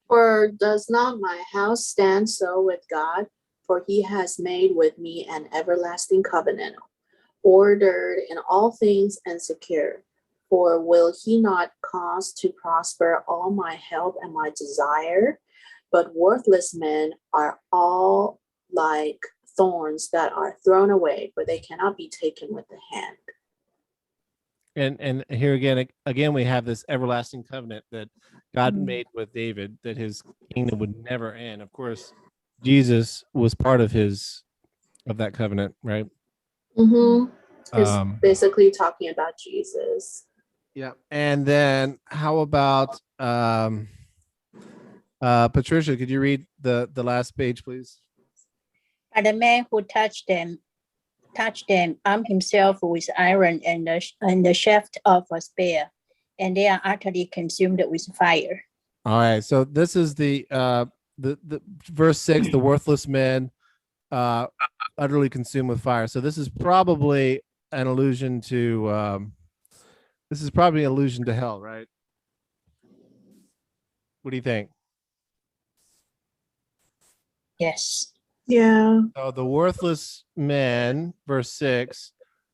S3: For does not my house stand so with God? For he has made with me an everlasting covenant, ordered in all things and secure. For will he not cause to prosper all my help and my desire? But worthless men are all like thorns that are thrown away, for they cannot be taken with the hand.
S1: And here again we have this everlasting covenant that God made with David, that his kingdom would never end. Of course, Jesus was part of that covenant, right?
S3: It's basically talking about Jesus.
S1: Yeah. And then how about Patricia, could you read the last page, please?
S6: But the man who touched them, armed himself with iron and the shaft of a spear, and they are utterly consumed with fire.
S1: All right. So this is the verse 6, the worthless men utterly consumed with fire. So this is probably an allusion to hell, right? What do you think?
S6: Yes.
S3: Yeah.
S1: So the worthless men, verse 6,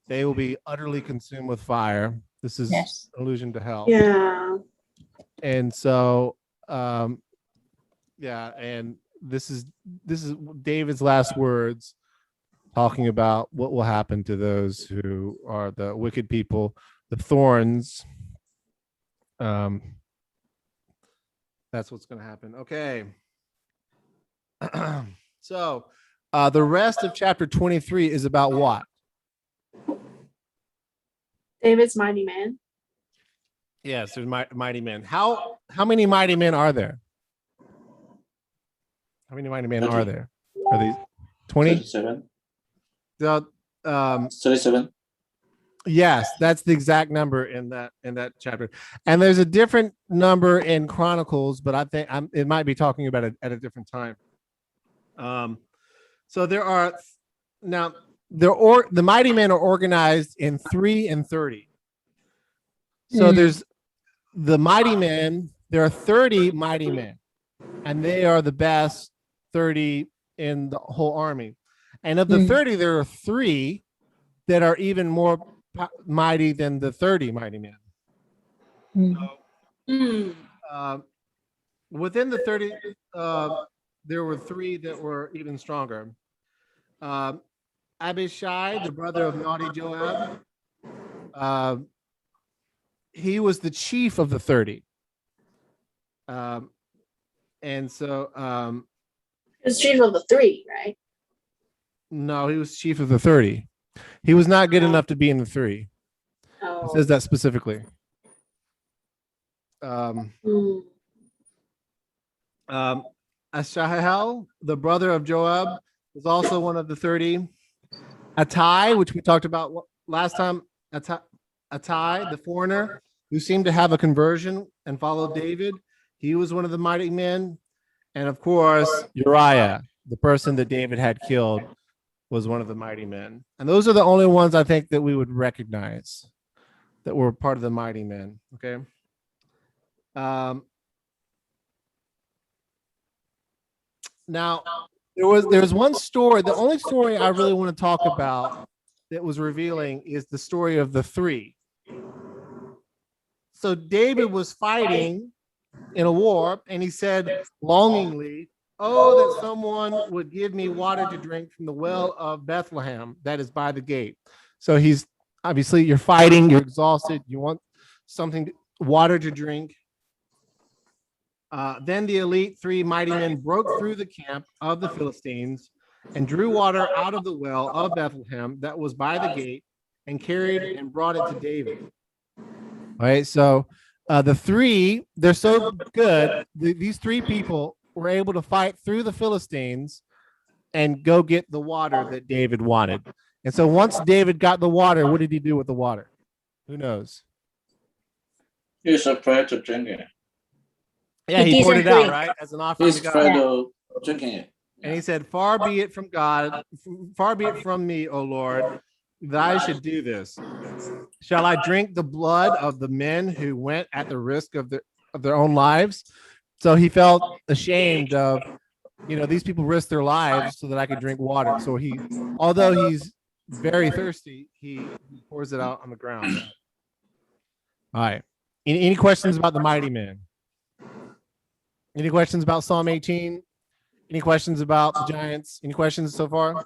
S1: they will be utterly consumed with fire. This is
S6: Yes.
S1: an allusion to hell.
S3: Yeah.
S1: And so and this is David's last words, talking about what will happen to those who are the wicked people, the thorns. That's what's going to happen. Okay. So the rest of chapter 23 is about what?
S3: David's mighty man.
S1: Yes, there's mighty men. How many mighty men are there? How many mighty men are there? Are these 20?
S7: 37.
S1: 37. Yes, that's the exact number in that chapter. And there's a different number in Chronicles, but I think it might be talking about it at a different time. So there are now the mighty men are organized in 3 and 30. So there's the mighty men. There are 30 mighty men, and they are the best 30 in the whole army. And of the 30, there are 3 that are even more mighty than the 30 mighty men. So, within the 30, there were 3 that were even stronger. Abishai, the brother of naughty Joab, he was the chief of the 30. And so
S3: He was chief of the 3, right?
S1: no, he was chief of the 30. He was not good enough to be in the 3. It says that specifically. Asahel, the brother of Joab, was also one of the 30. Attai, which we talked about last time, Attai, the foreigner, who seemed to have a conversion and followed David, he was one of the mighty men. And of course, Uriah, the person that David had killed, was one of the mighty men. And those are the only ones I think that we would recognize that were part of the mighty men. Okay. Now, there's one story. The only story I really want to talk about that was revealing is the story of the 3. So David was fighting in a war, and he said longingly, "Oh, that someone would give me water to drink from the well of Bethlehem that is by the gate." So he's obviously, you're fighting, you're exhausted, you want water to drink. Then the elite 3 mighty men broke through the camp of the Philistines and drew water out of the well of Bethlehem that was by the gate and carried and brought it to David. All right, so the 3, they're so good. These 3 people were able to fight through the Philistines and go get the water that David wanted. And so once David got the water, what did he do with the water? Who knows?
S7: He was afraid to drink it.
S1: Yeah,
S6: He
S1: he poured it
S6: didn't
S1: out,
S6: drink.
S1: right? As an offering
S7: He's
S1: to God.
S7: afraid of drinking it.
S1: And he said, far be it from God, far be it from me, O Lord, that I should do this. Shall I drink the blood of the men who went at the risk of their own lives? So he felt ashamed of, these people risked their lives so that I could drink water. So although he's very thirsty, he pours it out on the ground. All right. Any questions about the mighty men? Any questions about Psalm 18? Any questions about the giants? Any questions so far?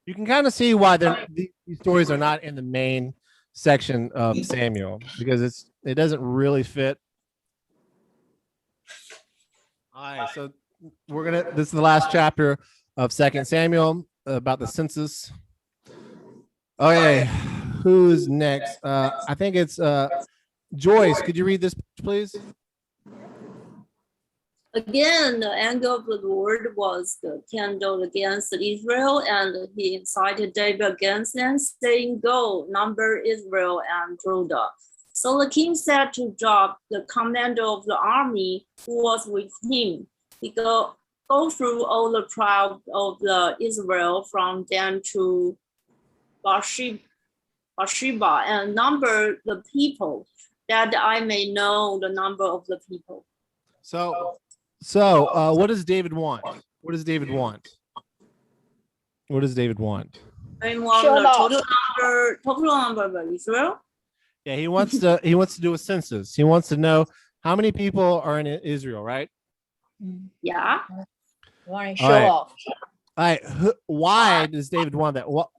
S1: You can kind of see why these stories are not in the main section of Samuel, because it doesn't really fit. All right, so this is the last chapter of 2 Samuel about the census. Okay, who's next? I think it's Joyce. Could you read this, please?
S8: Again, the anger of the Lord was kindled against Israel, and he incited David against them, saying, Go, number Israel and Judah. So the king said to Joab, the commander of the army who was with him, he go through all the tribe of the Israel from Dan to Bathsheba, and number the people, that I may know the number of the people.
S1: So what does David want? What does David want? What does David want?
S8: I want
S6: Show
S8: the
S6: off.
S8: total number of Israel.
S1: Yeah, he wants to do a census. He wants to know how many people are in Israel, right?
S8: Yeah.
S6: Want to
S1: All
S6: show
S1: right.
S6: off.
S1: All right. Why does David want that? What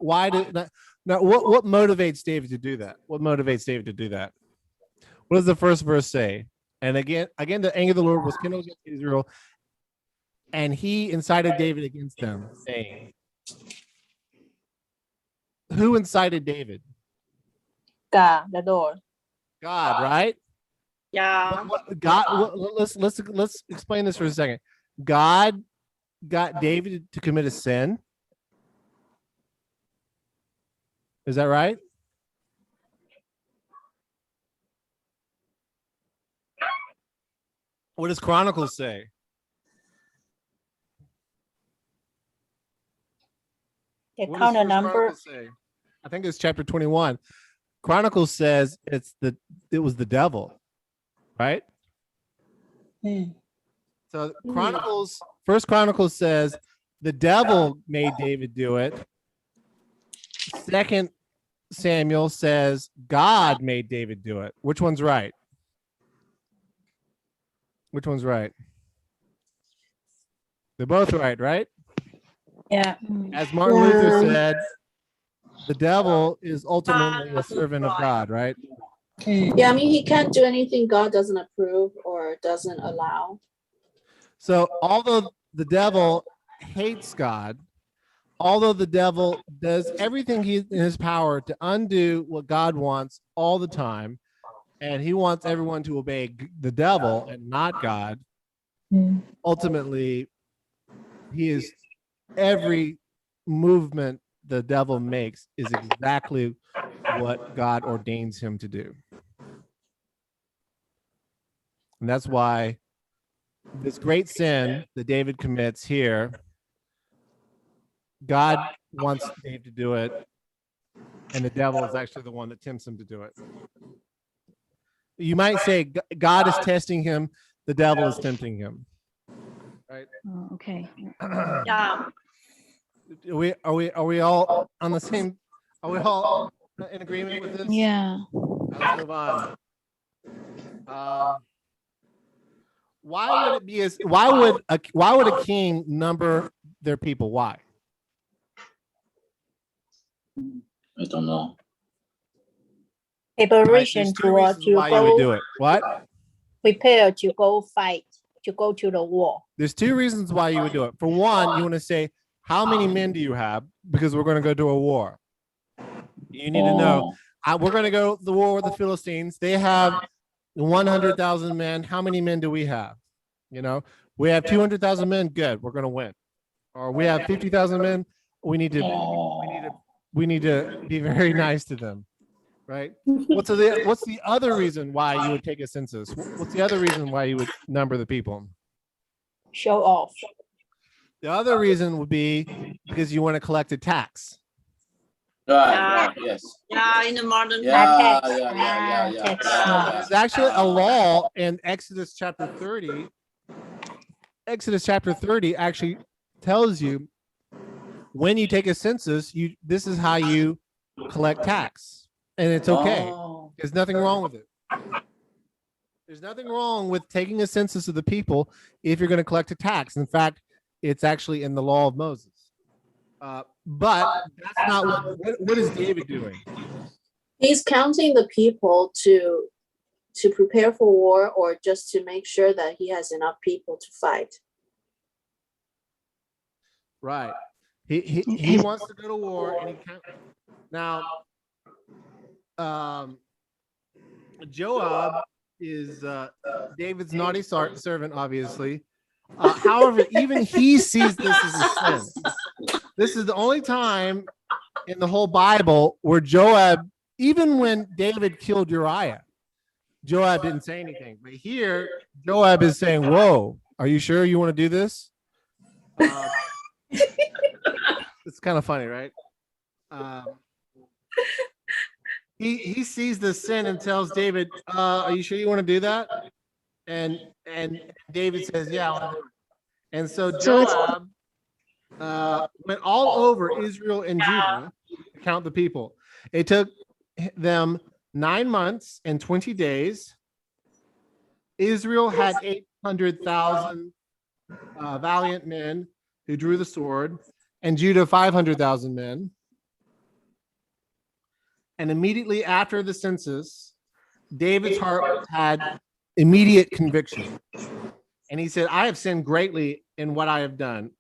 S1: motivates David to do that? What motivates David to do that? What does the first verse say? And again, the anger of the Lord was kindled against Israel, and he incited David against them, saying, who incited David?
S6: God, the Lord.
S1: God, right?
S8: Yeah.
S1: Let's explain this for a second. God got David to commit a sin. Is that right? What does Chronicles say?
S6: The
S1: What does
S6: counter
S1: First
S6: number.
S1: Chronicles say? I think it's chapter 21. Chronicles says it was the devil, right? So First Chronicles says the devil made David do it. Second Samuel says God made David do it. Which one's right? Which one's right? They're both right?
S6: Yeah.
S1: As Martin Luther said, the devil is ultimately a servant of God, right?
S3: Yeah, I mean, he can't do anything God doesn't approve or doesn't allow.
S1: So although the devil hates God, although the devil does everything in his power to undo what God wants all the time, and he wants everyone to obey the devil and not God, ultimately, every movement the devil makes is exactly what God ordains him to do. And that's why this great sin that David commits here, God wants David to do it, and the devil is actually the one that tempts him to do it. You might say God is testing him, the devil is tempting him. Right?
S5: Oh, okay.
S8: Yeah.
S1: Are we all on the same? Are we all in agreement with this?
S5: Yeah.
S1: Let's move on. Why would it be why would a king number their people? Why?
S7: I don't know.
S6: Preparation
S1: There's two reasons
S6: to
S1: why you would do
S6: go
S1: it. What?
S6: prepare to go fight, to go to the war.
S1: There's two reasons why you would do it. For one, you want to say, how many men do you have? Because we're going to go to a war. You need to know, we're going to go to the war with the Philistines. They have 100,000 men. How many men do we have? We have 200,000 men. Good. We're going to win. Or we have 50,000 men. We need to be very nice to them. right? What's the other reason why you would take a census? What's the other reason why you would number the people?
S6: Show off.
S1: The other reason would be because you want to collect a tax.
S7: Right. Yes.
S8: Yeah, in the modern
S7: Yeah.
S6: tax.
S7: Yeah.
S6: Tax.
S1: There's actually a law in Exodus chapter 30. Exodus chapter 30 actually tells you when you take a census, this is how you collect tax, and it's okay.
S7: Oh.
S1: There's nothing wrong with it. There's nothing wrong with taking a census of the people if you're going to collect a tax. In fact, it's actually in the law of Moses. But that's not what is David doing?
S3: He's counting the people to prepare for war, or just to make sure that he has enough people to fight.
S1: Right. He wants to go to war, and now Joab is David's naughty servant, obviously. However, even he sees this as a sin. This is the only time in the whole Bible where Joab, even when David killed Uriah, Joab didn't say anything. But here, Joab is saying, "Whoa, are you sure you want to do this?" It's kind of funny, right? He sees the sin and tells David, "Are you sure you want to do that?" And David says, "Yeah, I want to do it." And so Joab went all over Israel and Judah to count the people. It took them 9 months and 20 days. Israel had 800,000 valiant men who drew the sword, and Judah 500,000 men. And immediately after the census, David's heart had immediate conviction. And he said, "I have sinned greatly in what I have done.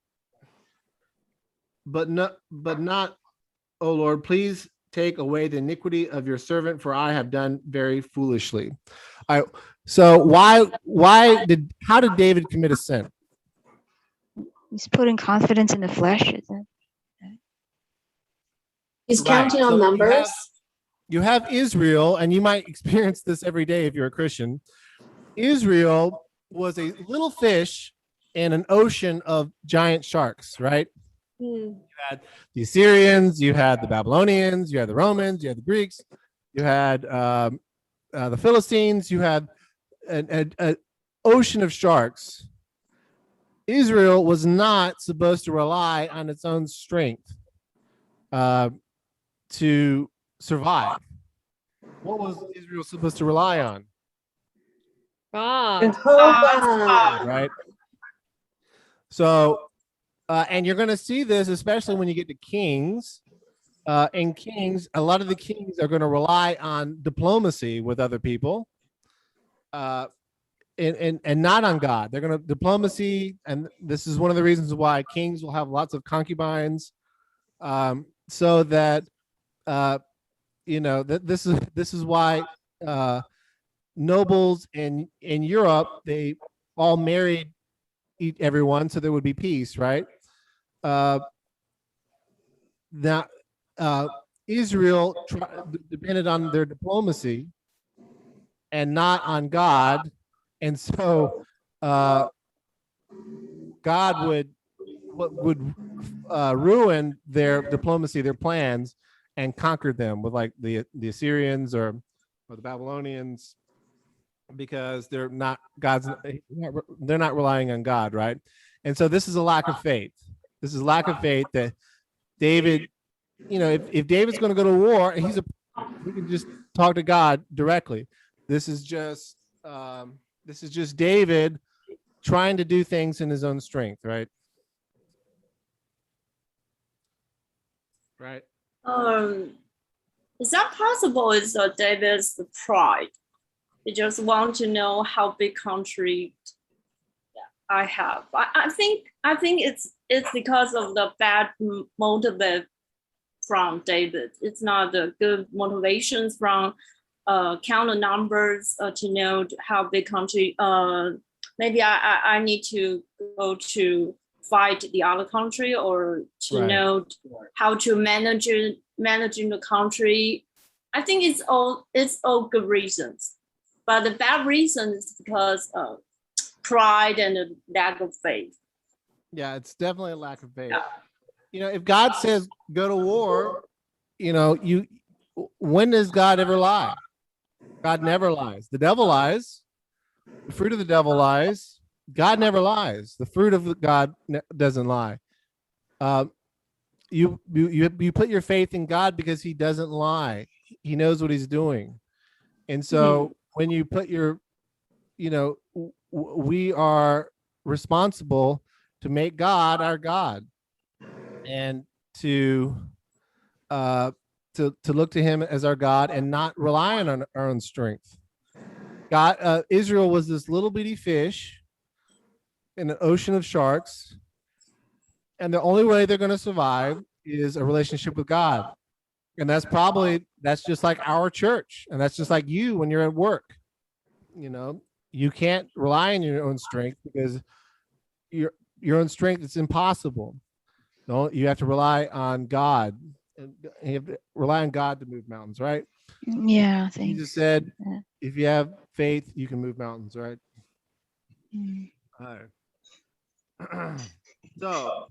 S1: But not, O Lord, please take away the iniquity of your servant, for I have done very foolishly." All right, so how did David commit a sin?
S5: He's putting confidence in the flesh, isn't it?
S3: He's
S1: Right.
S3: counting on
S1: So
S3: numbers.
S1: You have Israel, and you might experience this every day if you're a Christian. Israel was a little fish in an ocean of giant sharks, right? You had the Assyrians, you had the Babylonians, you had the Romans, you had the Greeks, you had the Philistines, you had an ocean of sharks. Israel was not supposed to rely on its own strength to survive. What was Israel supposed to rely on?
S4: God.
S3: Jehovah.
S1: Right? So, and you're going to see this, especially when you get to Kings. In Kings, a lot of the kings are going to rely on diplomacy with other people, and not on God. They're going to diplomacy, and this is one of the reasons why kings will have lots of concubines, so that this is why nobles in Europe, they all married everyone, so there would be peace, right? Israel depended on their diplomacy and not on God, and so God would ruin their diplomacy, their plans, and conquer them with like the Assyrians or the Babylonians, because they're not relying on God, right? And so this is a lack of faith. This is lack of faith that David, if David's going to go to war, he can just talk to God directly. This is just David trying to do things in his own strength, right? Right.
S8: Is that possible? Is David's pride? He just want to know how big country I have. I think it's because of the bad motive from David. It's not the good motivations from count the numbers to know how big country. Maybe I need to go to fight the other country, or to know how to managing the country I think it's all good reasons, but the bad reason is because of pride and a lack of faith.
S1: Yeah, it's definitely a lack of faith.
S8: Yeah.
S1: You know, if God says go to war, you know, when does God ever lie? God never lies. The devil lies. The fruit of the devil lies. God never lies. The fruit of God doesn't lie. You put your faith in God because he doesn't lie. He knows what he's doing. And so when you put your, you know, we are responsible to make God our God and to look to him as our God and not rely on our own strength. God, Israel was this little bitty fish in an ocean of sharks, and the only way they're going to survive is a relationship with God. And that's just like our church, and that's just like you when you're at work. You know, you can't rely on your own strength because your own strength, it's impossible. No, you have to rely on God. And you have to rely on God to move mountains, right?
S5: Yeah, I think.
S1: Jesus said,
S5: Yeah.
S1: if you have faith, you can move mountains, right?
S5: Mm.
S1: All right. So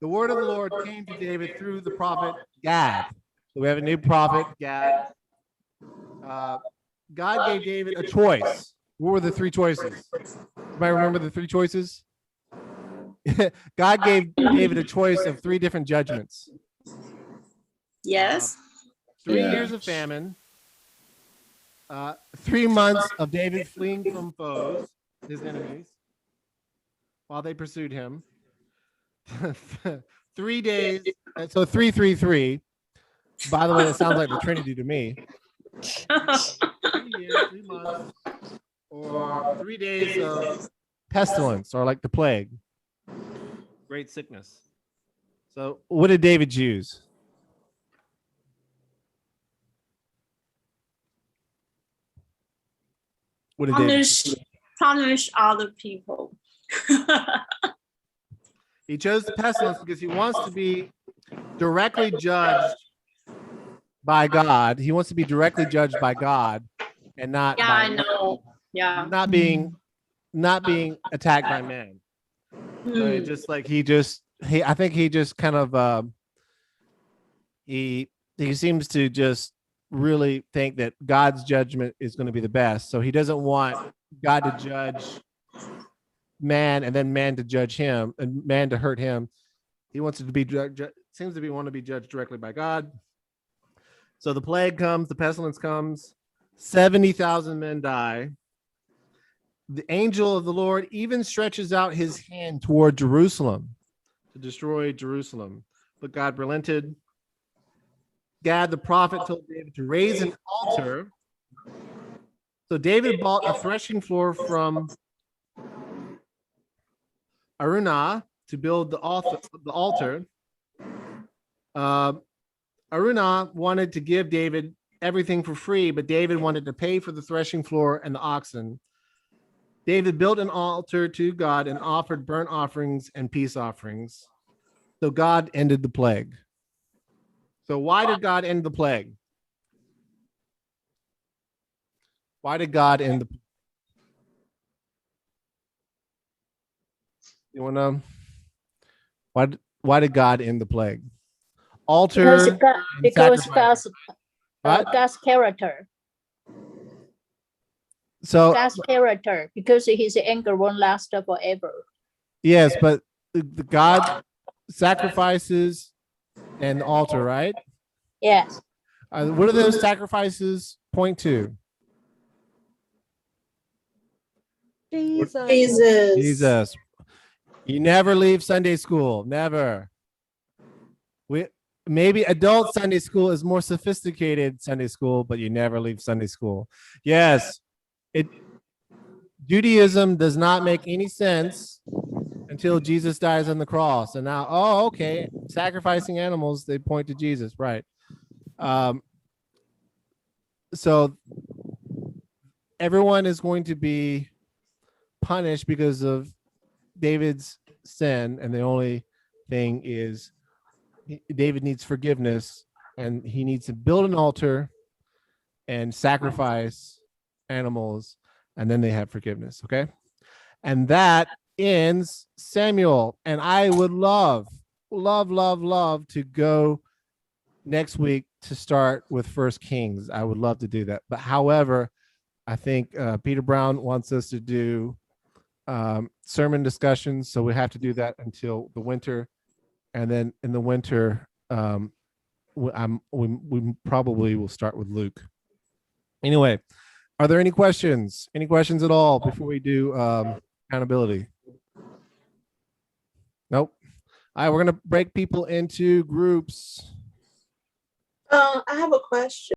S1: the word of the Lord came to David through the prophet Gad. So we have a new prophet, Gad. God gave David a choice. What were the three choices? Anybody remember the three choices? God gave David a choice of three different judgments.
S8: Yes.
S1: 3 years of famine, 3 months of David fleeing from foes, his enemies, while they pursued him. 3 days, so 333. By the way, that sounds like the Trinity to me. 3 years, 3 months, or 3 days of pestilence, or like the plague, great sickness. So, what did David choose? What did David choose?
S8: Punish other people.
S1: He chose the pestilence because he wants to be directly judged by God. He wants to be directly judged by God, and not
S8: Yeah,
S1: by
S8: I know. Yeah.
S1: not being attacked by men. So it's just like I think he just kind of he seems to just really think that God's judgment is going to be the best. So he doesn't want God to judge man and then man to judge him and man to hurt him. He wants it to be seems to be want to be judged directly by God. So the plague comes, the pestilence comes, 70,000 men die. The angel of the Lord even stretches out his hand toward Jerusalem to destroy Jerusalem. But God relented. Gad the prophet told David to raise an altar. So David bought a threshing floor from Araunah to build the altar. Araunah wanted to give David everything for free, but David wanted to pay for the threshing floor and the oxen. David built an altar to God and offered burnt offerings and peace offerings. So God ended the plague. So why did God end the plague? Why did God end the You want to know? Why did God end the plague? Altar
S6: because
S1: What?
S6: God's character.
S1: So
S6: God's character, because his anger won't last forever.
S1: yes, but the God sacrifices and the altar, right?
S6: Yes.
S1: What do those sacrifices point to?
S4: Jesus.
S1: Jesus. You never leave Sunday school. Never. Maybe adult Sunday school is more sophisticated Sunday school, but you never leave Sunday school. Yes. Judaism does not make any sense until Jesus dies on the cross. And now, okay, sacrificing animals, they point to Jesus, right? So everyone is going to be punished because of David's sin, and the only thing is David needs forgiveness, and he needs to build an altar and sacrifice animals, and then they have forgiveness. Okay. And that ends Samuel. And I would love to go next week to start with First Kings. I would love to do that. But however, I think Peter Brown wants us to do sermon discussions. So we have to do that until the winter. And then in the winter, we probably will start with Luke. Anyway, are there any questions? Any questions at all before we do accountability? Nope. All right, we're going to break people into groups.
S3: I have a question.